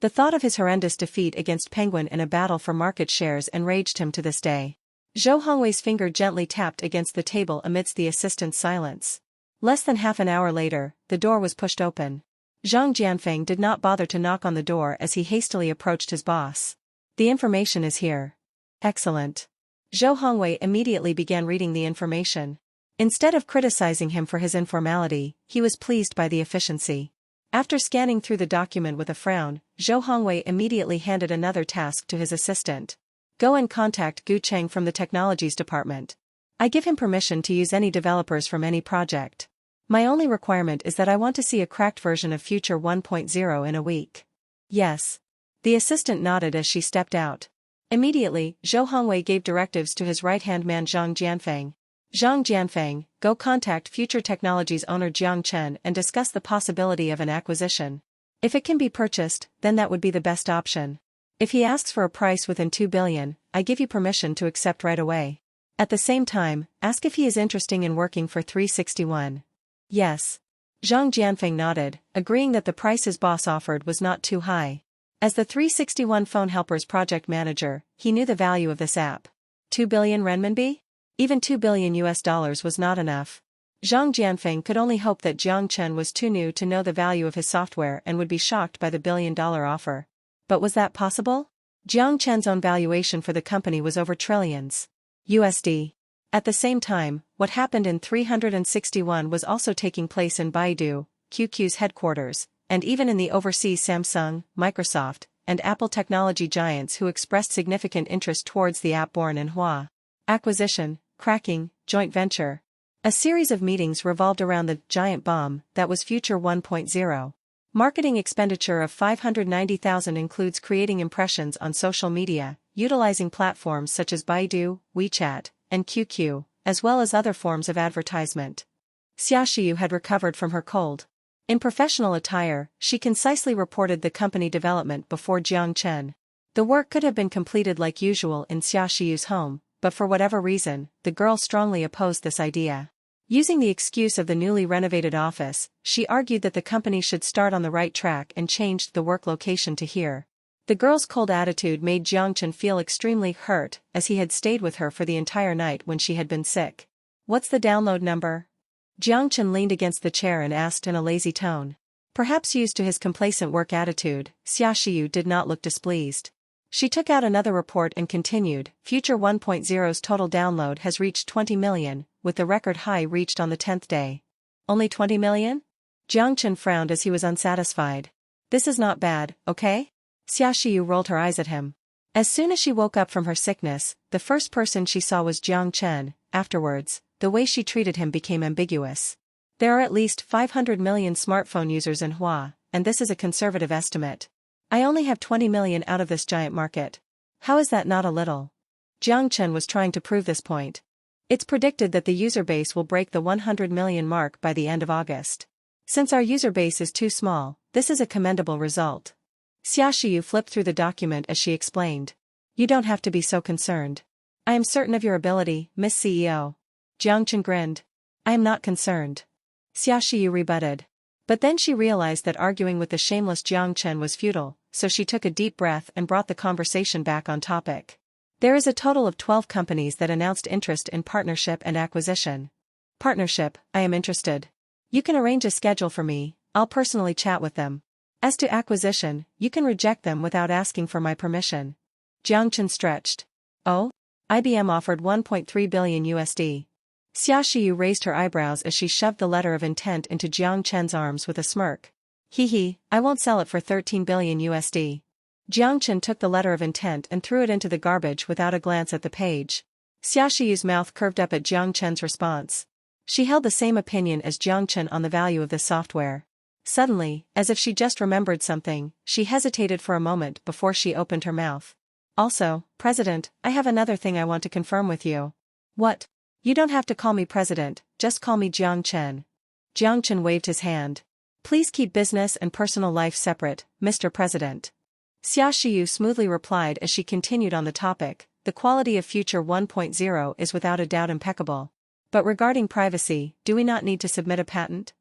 The thought of his horrendous defeat against Penguin in a battle for market shares enraged him to this day. Zhou Hongwei's finger gently tapped against the table amidst the assistant's silence. Less than half an hour later, the door was pushed open. Zhang Jianfeng did not bother to knock on the door as he hastily approached his boss. The information is here. Excellent. Zhou Hongwei immediately began reading the information. Instead of criticizing him for his informality, he was pleased by the efficiency. After scanning through the document with a frown, Zhou Hongwei immediately handed another task to his assistant. Go and contact Gu Cheng from the Technologies Department. I give him permission to use any developers from any project. My only requirement is that I want to see a cracked version of Future 1.0 in a week. Yes. The assistant nodded as she stepped out. Immediately, Zhou Hongwei gave directives to his right-hand man Zhang Jianfeng. Zhang Jianfeng, go contact Future Technologies owner Jiang Chen and discuss the possibility of an acquisition. If it can be purchased, then that would be the best option. If he asks for a price within 2 billion, I give you permission to accept right away. At the same time, ask if he is interested in working for 361. Yes. Zhang Jianfeng nodded, agreeing that the price his boss offered was not too high. As the 361 Phone Helpers project manager, he knew the value of this app. 2 billion renminbi? Even $2 billion was not enough. Zhang Jianfeng could only hope that Jiang Chen was too new to know the value of his software and would be shocked by the billion-dollar offer. But was that possible? Jiang Chen's own valuation for the company was over trillions USD. At the same time, what happened in 361 was also taking place in Baidu, QQ's headquarters, and even in the overseas Samsung, Microsoft, and Apple technology giants who expressed significant interest towards the app born in Hua. Acquisition, cracking, joint venture. A series of meetings revolved around the giant bomb that was Future 1.0. Marketing expenditure of 590,000 includes creating impressions on social media, utilizing platforms such as Baidu, WeChat, and QQ, as well as other forms of advertisement. Xia Xiyu had recovered from her cold. In professional attire, she concisely reported the company development before Jiang Chen. The work could have been completed like usual in Xia Xiyu's home, but for whatever reason, the girl strongly opposed this idea. Using the excuse of the newly renovated office, she argued that the company should start on the right track and changed the work location to here. The girl's cold attitude made Jiang Chen feel extremely hurt, as he had stayed with her for the entire night when she had been sick. "What's the download number?" Jiang Chen leaned against the chair and asked in a lazy tone. Perhaps used to his complacent work attitude, Xia Xiyu did not look displeased. She took out another report and continued, Future 1.0's total download has reached 20 million, with the record high reached on the 10th day. Only 20 million? Jiang Chen frowned as he was unsatisfied. This is not bad, okay? Xia Xiyu rolled her eyes at him. As soon as she woke up from her sickness, the first person she saw was Jiang Chen. Afterwards, the way she treated him became ambiguous. There are at least 500 million smartphone users in Hua, and this is a conservative estimate. I only have 20 million out of this giant market. How is that not a little? Jiang Chen was trying to prove this point. It's predicted that the user base will break the 100 million mark by the end of August. Since our user base is too small, this is a commendable result. Xia Xiyu flipped through the document as she explained. You don't have to be so concerned. I am certain of your ability, Miss CEO. Jiang Chen grinned. I am not concerned. Xia Xiyu rebutted. But then she realized that arguing with the shameless Jiang Chen was futile, so she took a deep breath and brought the conversation back on topic. There is a total of 12 companies that announced interest in partnership and acquisition. Partnership, I am interested. You can arrange a schedule for me, I'll personally chat with them. As to acquisition, you can reject them without asking for my permission. Jiang Chen stretched. Oh? IBM offered 1.3 billion USD. Xia Xiyu raised her eyebrows as she shoved the letter of intent into Jiang Chen's arms with a smirk. Hee, I won't sell it for 13 billion USD. Jiang Chen took the letter of intent and threw it into the garbage without a glance at the page. Xia Xiyu's mouth curved up at Jiang Chen's response. She held the same opinion as Jiang Chen on the value of this software. Suddenly, as if she just remembered something, she hesitated for a moment before she opened her mouth. Also, President, I have another thing I want to confirm with you. What? You don't have to call me President, just call me Jiang Chen. Jiang Chen waved his hand. Please keep business and personal life separate, Mr. President. Xia Xiyu smoothly replied as she continued on the topic. The quality of Future 1.0 is without a doubt impeccable. But regarding privacy, do we not need to submit a patent?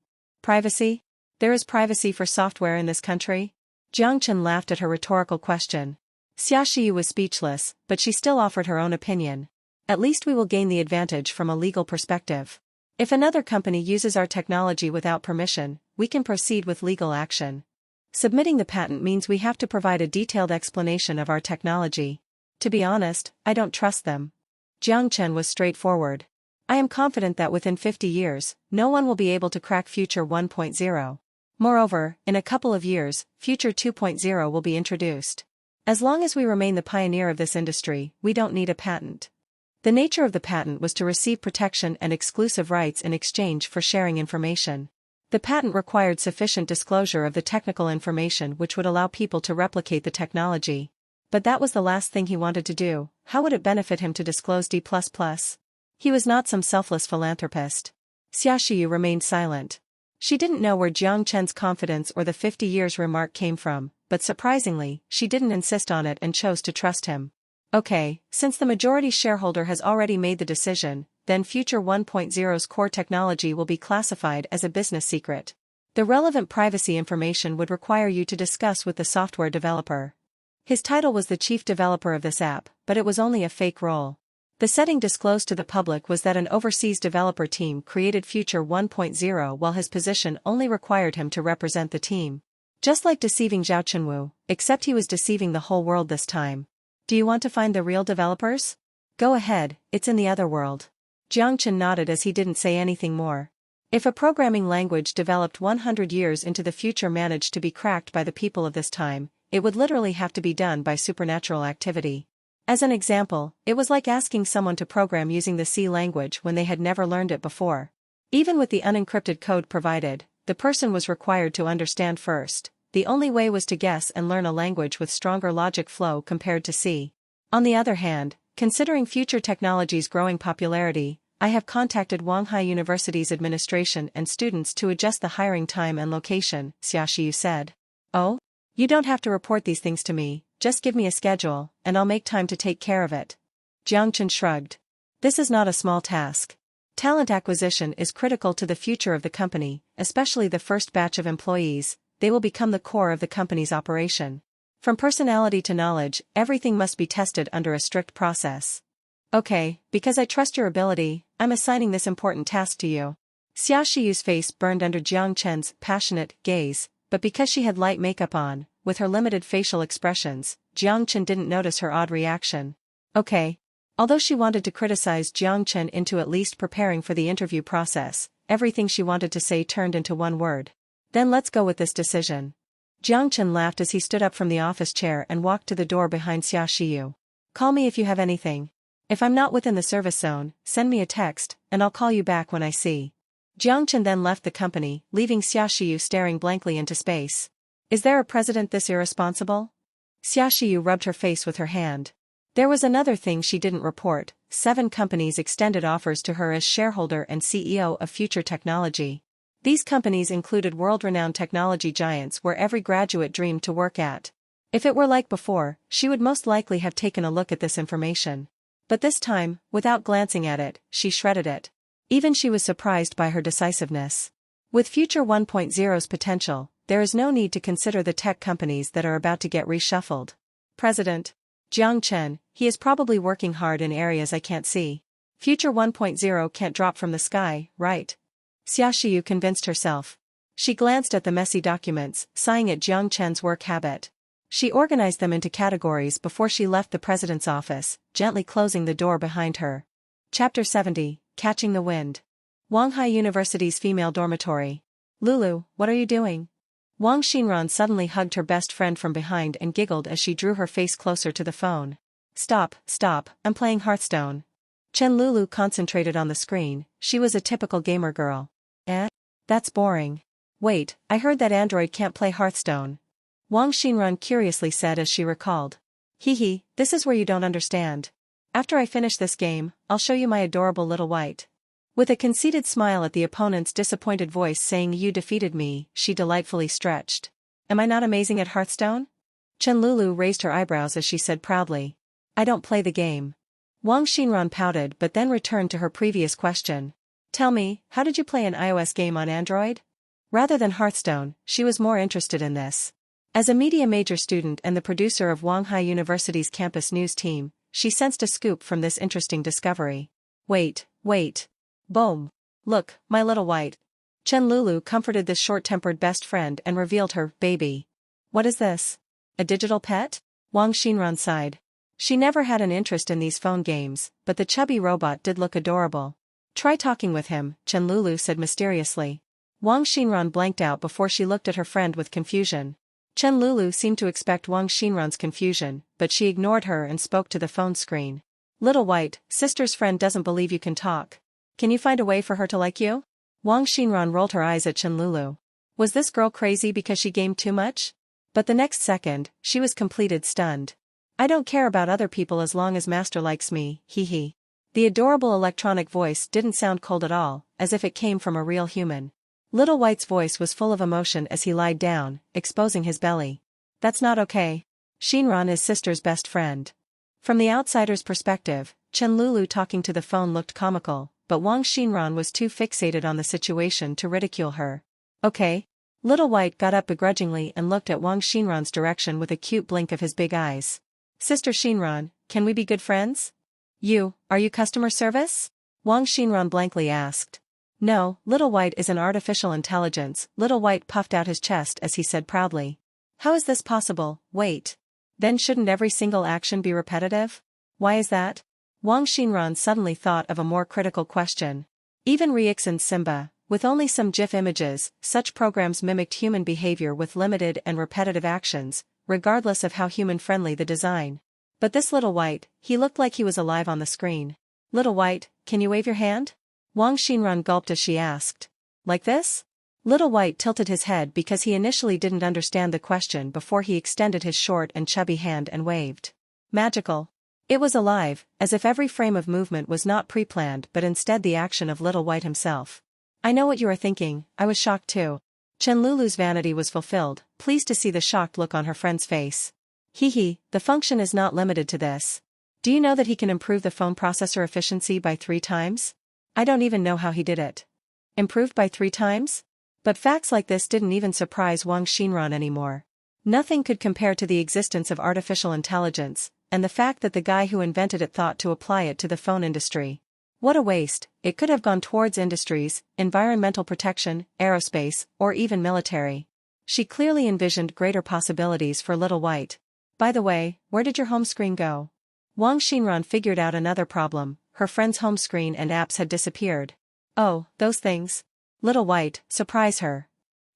Privacy? There is privacy for software in this country? Jiang Chen laughed at her rhetorical question. Xia Xiyu was speechless, but she still offered her own opinion. At least we will gain the advantage from a legal perspective. If another company uses our technology without permission, we can proceed with legal action. Submitting the patent means we have to provide a detailed explanation of our technology. To be honest, I don't trust them. Jiang Chen was straightforward. I am confident that within 50 years, no one will be able to crack Future 1.0. Moreover, in a couple of years, Future 2.0 will be introduced. As long as we remain the pioneer of this industry, we don't need a patent. The nature of the patent was to receive protection and exclusive rights in exchange for sharing information. The patent required sufficient disclosure of the technical information which would allow people to replicate the technology. But that was the last thing he wanted to do. How would it benefit him to disclose D++? He was not some selfless philanthropist. Xia Xiyu remained silent. She didn't know where Jiang Chen's confidence or the 50 years remark came from, but surprisingly, she didn't insist on it and chose to trust him. Okay, since the majority shareholder has already made the decision, then Future 1.0's core technology will be classified as a business secret. The relevant privacy information would require you to discuss with the software developer. His title was the chief developer of this app, but it was only a fake role. The setting disclosed to the public was that an overseas developer team created Future 1.0 while his position only required him to represent the team. Just like deceiving Zhao Chenwu, except he was deceiving the whole world this time. Do you want to find the real developers? Go ahead, it's in the other world. Jiang Chen nodded as he didn't say anything more. If a programming language developed 100 years into the future managed to be cracked by the people of this time, it would literally have to be done by supernatural activity. As an example, it was like asking someone to program using the C language when they had never learned it before. Even with the unencrypted code provided, the person was required to understand first. The only way was to guess and learn a language with stronger logic flow compared to C. On the other hand, considering future technology's growing popularity, I have contacted Wanghai University's administration and students to adjust the hiring time and location, Xiaoxiu said. Oh? You don't have to report these things to me, just give me a schedule, and I'll make time to take care of it. Jiang Chen shrugged. This is not a small task. Talent acquisition is critical to the future of the company, especially the first batch of employees. They will become the core of the company's operation. From personality to knowledge, everything must be tested under a strict process. Okay, because I trust your ability, I'm assigning this important task to you. Xiaoxiyu's face burned under Jiang Chen's passionate gaze, but because she had light makeup on, with her limited facial expressions, Jiang Chen didn't notice her odd reaction. Okay. Although she wanted to criticize Jiang Chen into at least preparing for the interview process, everything she wanted to say turned into one word. Then let's go with this decision. Jiang Chen laughed as he stood up from the office chair and walked to the door behind Xiaoxiyu. Call me if you have anything. If I'm not within the service zone, send me a text, and I'll call you back when I see. Jiang Chen then left the company, leaving Xiaoxiyu staring blankly into space. Is there a president this irresponsible? Xiaoxiyu rubbed her face with her hand. There was another thing she didn't report. 7 companies extended offers to her as shareholder and CEO of Future Technology. These companies included world-renowned technology giants where every graduate dreamed to work at. If it were like before, she would most likely have taken a look at this information. But this time, without glancing at it, she shredded it. Even she was surprised by her decisiveness. With Future 1.0's potential, there is no need to consider the tech companies that are about to get reshuffled. President Jiang Chen, he is probably working hard in areas I can't see. Future 1.0 can't drop from the sky, right? Xiaoxiyu convinced herself. She glanced at the messy documents, sighing at Jiang Chen's work habit. She organized them into categories before she left the president's office, gently closing the door behind her. Chapter 70, Catching the Wind. Wanghai University's female dormitory. Lulu, what are you doing? Wang Xinran suddenly hugged her best friend from behind and giggled as she drew her face closer to the phone. Stop, I'm playing Hearthstone. Chen Lulu concentrated on the screen. She was a typical gamer girl. That's boring. Wait, I heard that Android can't play Hearthstone. Wang Xinran curiously said as she recalled. Hee, this is where you don't understand. After I finish this game, I'll show you my adorable little white. With a conceited smile at the opponent's disappointed voice saying you defeated me, she delightfully stretched. Am I not amazing at Hearthstone? Chen Lulu raised her eyebrows as she said proudly. I don't play the game. Wang Xinran pouted but then returned to her previous question. Tell me, how did you play an iOS game on Android? Rather than Hearthstone, she was more interested in this. As a media major student and the producer of Wanghai University's campus news team, she sensed a scoop from this interesting discovery. Wait. Boom. Look, my little white. Chen Lulu comforted this short-tempered best friend and revealed her baby. What is this? A digital pet? Wang Xinran sighed. She never had an interest in these phone games, but the chubby robot did look adorable. Try talking with him, Chen Lulu said mysteriously. Wang Xinran blanked out before she looked at her friend with confusion. Chen Lulu seemed to expect Wang Xinran's confusion, but she ignored her and spoke to the phone screen. Little white, sister's friend doesn't believe you can talk. Can you find a way for her to like you? Wang Xinran rolled her eyes at Chen Lulu. Was this girl crazy because she gamed too much? But the next second, she was completed stunned. I don't care about other people as long as master likes me, hee. The adorable electronic voice didn't sound cold at all, as if it came from a real human. Little White's voice was full of emotion as he lied down, exposing his belly. That's not okay. Xinran is sister's best friend. From the outsider's perspective, Chen Lulu talking to the phone looked comical, but Wang Xinran was too fixated on the situation to ridicule her. Okay. Little White got up begrudgingly and looked at Wang Xinran's direction with a cute blink of his big eyes. Sister Xinran, can we be good friends? Are you customer service? Wang Xinran blankly asked. No, Little White is an artificial intelligence. Little White puffed out his chest as he said proudly. How is this possible? Wait. Then shouldn't every single action be repetitive? Why is that? Wang Xinran suddenly thought of a more critical question. Even Riix and Simba, with only some GIF images, such programs mimicked human behavior with limited and repetitive actions, regardless of how human-friendly the design. But this Little White, he looked like he was alive on the screen. Little White, can you wave your hand? Wang Xinran gulped as she asked. Like this? Little White tilted his head because he initially didn't understand the question before he extended his short and chubby hand and waved. Magical. It was alive, as if every frame of movement was not pre-planned but instead the action of Little White himself. I know what you are thinking, I was shocked too. Chen Lulu's vanity was fulfilled, pleased to see the shocked look on her friend's face. Hee, the function is not limited to this. Do you know that he can improve the phone processor efficiency by 3 times? I don't even know how he did it. Improved by 3 times? But facts like this didn't even surprise Wang Xinran anymore. Nothing could compare to the existence of artificial intelligence, and the fact that the guy who invented it thought to apply it to the phone industry. What a waste, it could have gone towards industries, environmental protection, aerospace, or even military. She clearly envisioned greater possibilities for Little White. By the way, where did your home screen go? Wang Xinran figured out another problem, her friend's home screen and apps had disappeared. Oh, those things. Little White, surprise her.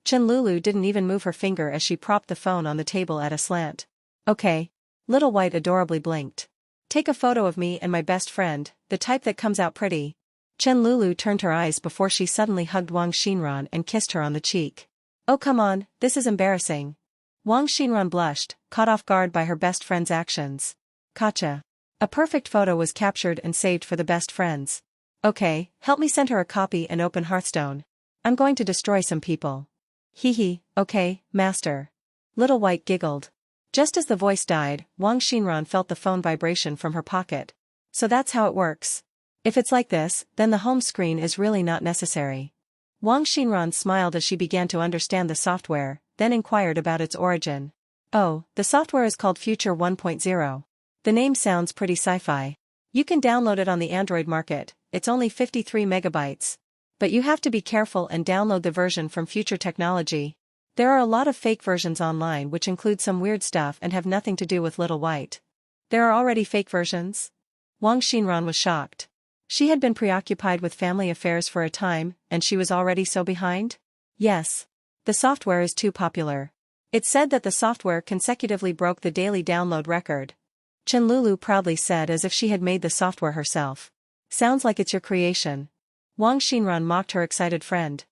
Chen Lulu didn't even move her finger as she propped the phone on the table at a slant. Okay. Little White adorably blinked. Take a photo of me and my best friend, the type that comes out pretty. Chen Lulu turned her eyes before she suddenly hugged Wang Xinran and kissed her on the cheek. Oh come on, this is embarrassing. Wang Xinran blushed, caught off guard by her best friend's actions. Gotcha. A perfect photo was captured and saved for the best friends. Okay, help me send her a copy and open Hearthstone. I'm going to destroy some people. Okay, master. Little White giggled. Just as the voice died, Wang Xinran felt the phone vibration from her pocket. So that's how it works. If it's like this, then the home screen is really not necessary. Wang Xinran smiled as she began to understand the software, then inquired about its origin. Oh, the software is called Future 1.0. The name sounds pretty sci-fi. You can download it on the Android market, it's only 53 megabytes. But you have to be careful and download the version from Future Technology. There are a lot of fake versions online which include some weird stuff and have nothing to do with Little White. There are already fake versions? Wang Xinran was shocked. She had been preoccupied with family affairs for a time, and she was already so behind? Yes. The software is too popular. It said that the software consecutively broke the daily download record. Chen Lulu proudly said as if she had made the software herself. Sounds like it's your creation. Wang Xinran mocked her excited friend.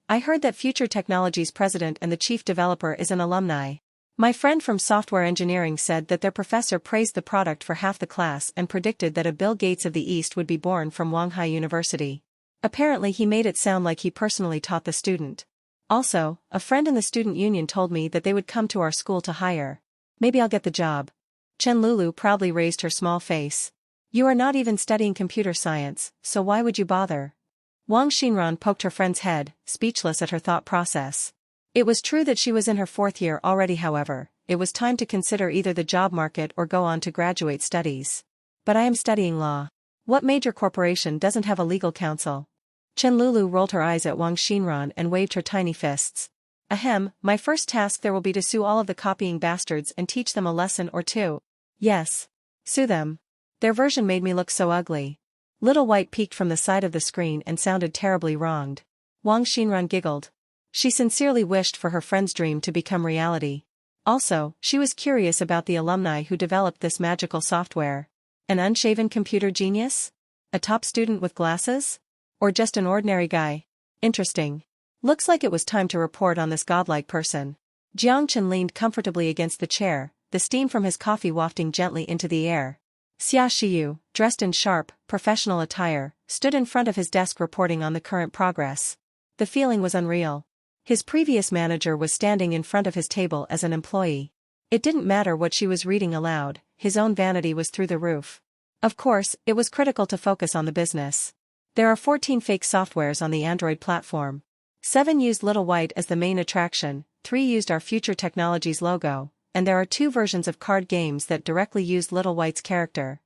I heard that Future Technology's president and the chief developer is an alumni. My friend from software engineering said that their professor praised the product for half the class and predicted that a Bill Gates of the East would be born from Wanghai University. Apparently he made it sound like he personally taught the student. Also, a friend in the student union told me that they would come to our school to hire. Maybe I'll get the job. Chen Lulu proudly raised her small face. You are not even studying computer science, so why would you bother? Wang Xinran poked her friend's head, speechless at her thought process. It was true that she was in her 4th year already, however, it was time to consider either the job market or go on to graduate studies. But I am studying law. What major corporation doesn't have a legal counsel? Chen Lulu rolled her eyes at Wang Xinran and waved her tiny fists. Ahem, my first task there will be to sue all of the copying bastards and teach them a lesson or two. Yes. Sue them. Their version made me look so ugly. Little White peeked from the side of the screen and sounded terribly wronged. Wang Xinran giggled. She sincerely wished for her friend's dream to become reality. Also, she was curious about the alumni who developed this magical software. An unshaven computer genius? A top student with glasses? Or just an ordinary guy? Interesting. Looks like it was time to report on this godlike person. Jiang Chen leaned comfortably against the chair, the steam from his coffee wafting gently into the air. Xia Shiyu, dressed in sharp, professional attire, stood in front of his desk reporting on the current progress. The feeling was unreal. His previous manager was standing in front of his table as an employee. It didn't matter what she was reading aloud, his own vanity was through the roof. Of course, it was critical to focus on the business. There are 14 fake softwares on the Android platform. 7 used Little White as the main attraction, 3 used our Future Technologies logo, and there are 2 versions of card games that directly use Little White's character.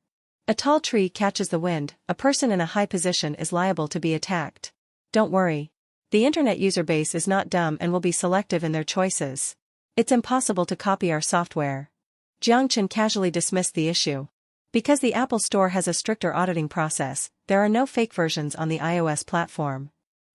A tall tree catches the wind, a person in a high position is liable to be attacked. Don't worry. The internet user base is not dumb and will be selective in their choices. It's impossible to copy our software. Jiang Chen casually dismissed the issue. Because the Apple Store has a stricter auditing process, there are no fake versions on the iOS platform.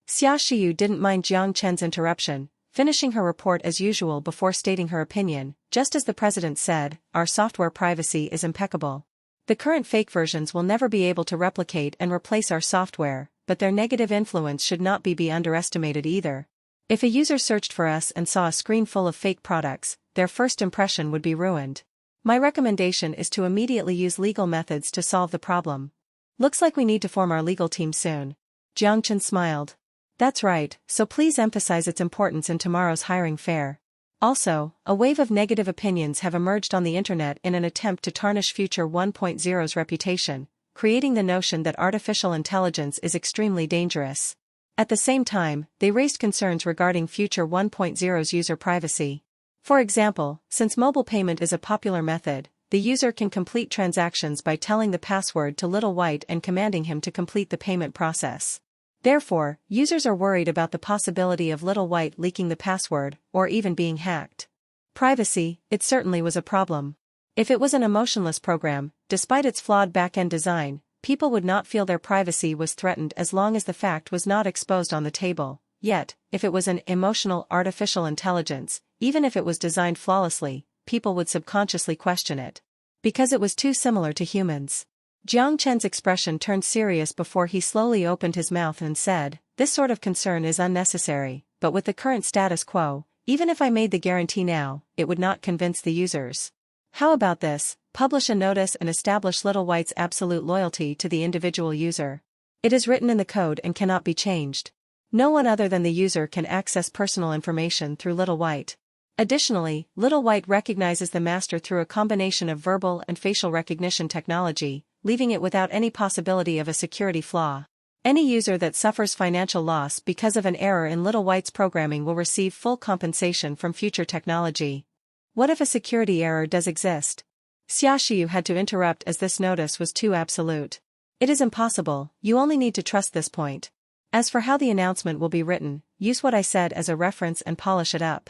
Xia Shiyu didn't mind Jiang Chen's interruption, finishing her report as usual before stating her opinion. Just as the president said, our software privacy is impeccable. The current fake versions will never be able to replicate and replace our software, but their negative influence should not be underestimated either. If a user searched for us and saw a screen full of fake products, their first impression would be ruined. My recommendation is to immediately use legal methods to solve the problem. Looks like we need to form our legal team soon. Jiang Chen smiled. That's right, so please emphasize its importance in tomorrow's hiring fair. Also, a wave of negative opinions have emerged on the internet in an attempt to tarnish Future 1.0's reputation, creating the notion that artificial intelligence is extremely dangerous. At the same time, they raised concerns regarding Future 1.0's user privacy. For example, since mobile payment is a popular method, the user can complete transactions by telling the password to Little White and commanding him to complete the payment process. Therefore, users are worried about the possibility of Little White leaking the password, or even being hacked. Privacy, it certainly was a problem. If it was an emotionless program, despite its flawed back-end design, people would not feel their privacy was threatened as long as the fact was not exposed on the table. Yet, if it was an emotional artificial intelligence, even if it was designed flawlessly, people would subconsciously question it. Because it was too similar to humans. Jiang Chen's expression turned serious before he slowly opened his mouth and said, "This sort of concern is unnecessary, but with the current status quo, even if I made the guarantee now, it would not convince the users. How about this? Publish a notice and establish Little White's absolute loyalty to the individual user. It is written in the code and cannot be changed. No one other than the user can access personal information through Little White. Additionally, Little White recognizes the master through a combination of verbal and facial recognition technology, leaving it without any possibility of a security flaw. Any user that suffers financial loss because of an error in Little White's programming will receive full compensation from future technology." What if a security error does exist? Xia Shiyu had to interrupt as this notice was too absolute. It is impossible, you only need to trust this point. As for how the announcement will be written, use what I said as a reference and polish it up.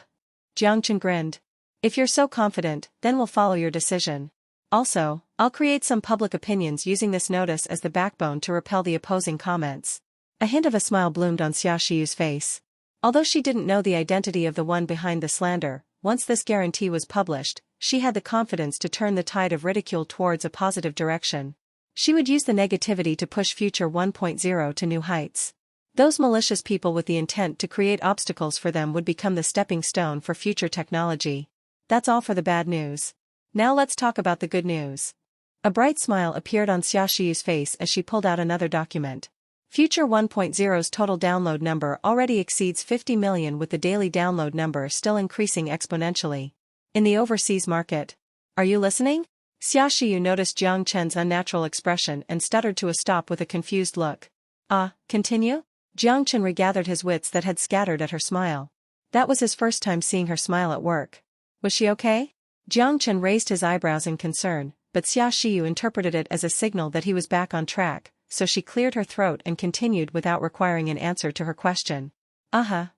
Jiang Chen grinned. If you're so confident, then we'll follow your decision. Also, I'll create some public opinions using this notice as the backbone to repel the opposing comments. A hint of a smile bloomed on Xia Shiyu's face. Although she didn't know the identity of the one behind the slander, once this guarantee was published, she had the confidence to turn the tide of ridicule towards a positive direction. She would use the negativity to push Future 1.0 to new heights. Those malicious people with the intent to create obstacles for them would become the stepping stone for future technology. That's all for the bad news. Now let's talk about the good news. A bright smile appeared on Xia Shiyu's face as she pulled out another document. Future 1.0's total download number already exceeds 50 million, with the daily download number still increasing exponentially. In the overseas market. Are you listening? Xia Shiyu noticed Jiang Chen's unnatural expression and stuttered to a stop with a confused look. Continue? Jiang Chen regathered his wits that had scattered at her smile. That was his first time seeing her smile at work. Was she okay? Jiang Chen raised his eyebrows in concern, but Xia Shiyu interpreted it as a signal that he was back on track, so she cleared her throat and continued without requiring an answer to her question.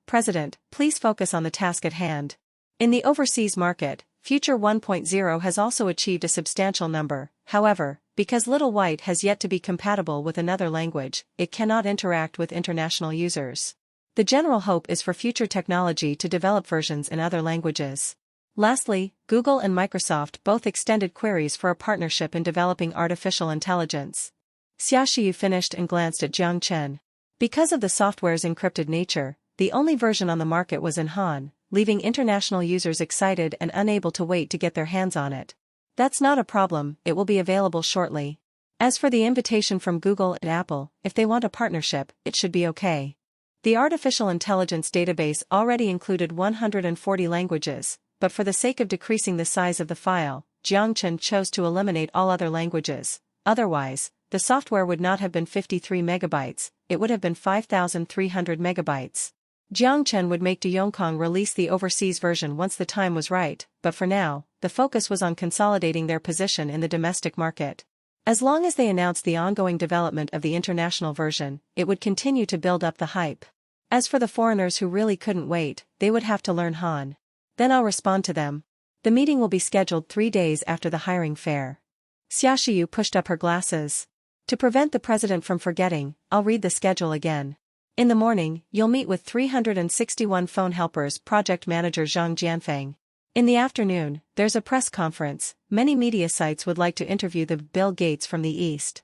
President, please focus on the task at hand. In the overseas market, Future 1.0 has also achieved a substantial number. However, because Little White has yet to be compatible with another language, it cannot interact with international users. The general hope is for future technology to develop versions in other languages. Lastly, Google and Microsoft both extended queries for a partnership in developing artificial intelligence. Xia Shiyu finished and glanced at Jiang Chen. Because of the software's encrypted nature, the only version on the market was in Han, leaving international users excited and unable to wait to get their hands on it. That's not a problem, it will be available shortly. As for the invitation from Google and Apple, if they want a partnership, it should be okay. The artificial intelligence database already included 140 languages, but for the sake of decreasing the size of the file, Jiang Chen chose to eliminate all other languages. Otherwise, the software would not have been 53 megabytes, it would have been 5,300 megabytes. Jiang Chen would make Yongkong release the overseas version once the time was right, but for now, the focus was on consolidating their position in the domestic market. As long as they announced the ongoing development of the international version, it would continue to build up the hype. As for the foreigners who really couldn't wait, they would have to learn Han. Then I'll respond to them. The meeting will be scheduled 3 days after the hiring fair. Xiaoxiu pushed up her glasses. To prevent the president from forgetting, I'll read the schedule again. In the morning, you'll meet with 361 phone helpers project manager Zhang Jianfeng. In the afternoon, there's a press conference. Many media sites would like to interview the Bill Gates from the East.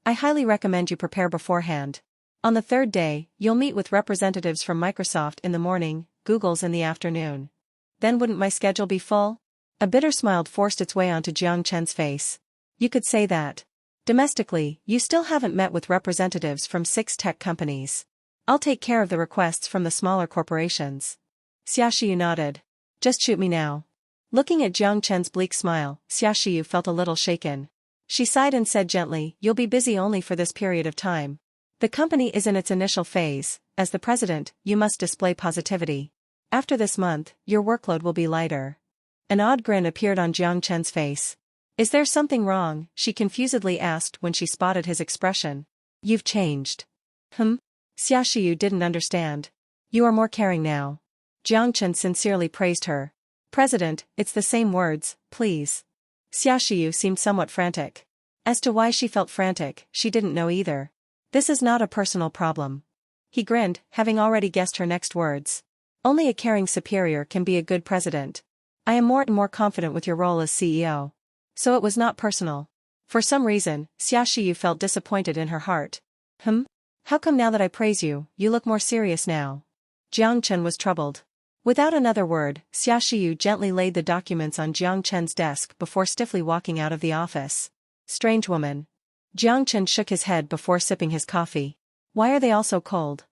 I highly recommend you prepare beforehand. On the third day, you'll meet with representatives from Microsoft in the morning, Google's in the afternoon. Then wouldn't my schedule be full? A bitter smile forced its way onto Jiang Chen's face. You could say that. Domestically, you still haven't met with representatives from 6 tech companies. I'll take care of the requests from the smaller corporations. Xiaoxiu nodded. Just shoot me now. Looking at Jiang Chen's bleak smile, Xiaoxiu felt a little shaken. She sighed and said gently, "You'll be busy only for this period of time. The company is in its initial phase. As the president, you must display positivity. After this month, your workload will be lighter." An odd grin appeared on Jiang Chen's face. "Is there something wrong?" she confusedly asked when she spotted his expression. "You've changed." Xiaoxiu didn't understand. "You are more caring now." Jiang Chen sincerely praised her. "President, it's the same words, please." Xiaoxiu seemed somewhat frantic. As to why she felt frantic, she didn't know either. "This is not a personal problem." He grinned, having already guessed her next words. "Only a caring superior can be a good president. I am more and more confident with your role as CEO. So it was not personal." For some reason, Xiaoxiu felt disappointed in her heart. How come now that I praise you, you look more serious now?" Jiang Chen was troubled. Without another word, Xiaoxiu gently laid the documents on Jiang Chen's desk before stiffly walking out of the office. "Strange woman." Jiang Chen shook his head before sipping his coffee. "Why are they all so cold?"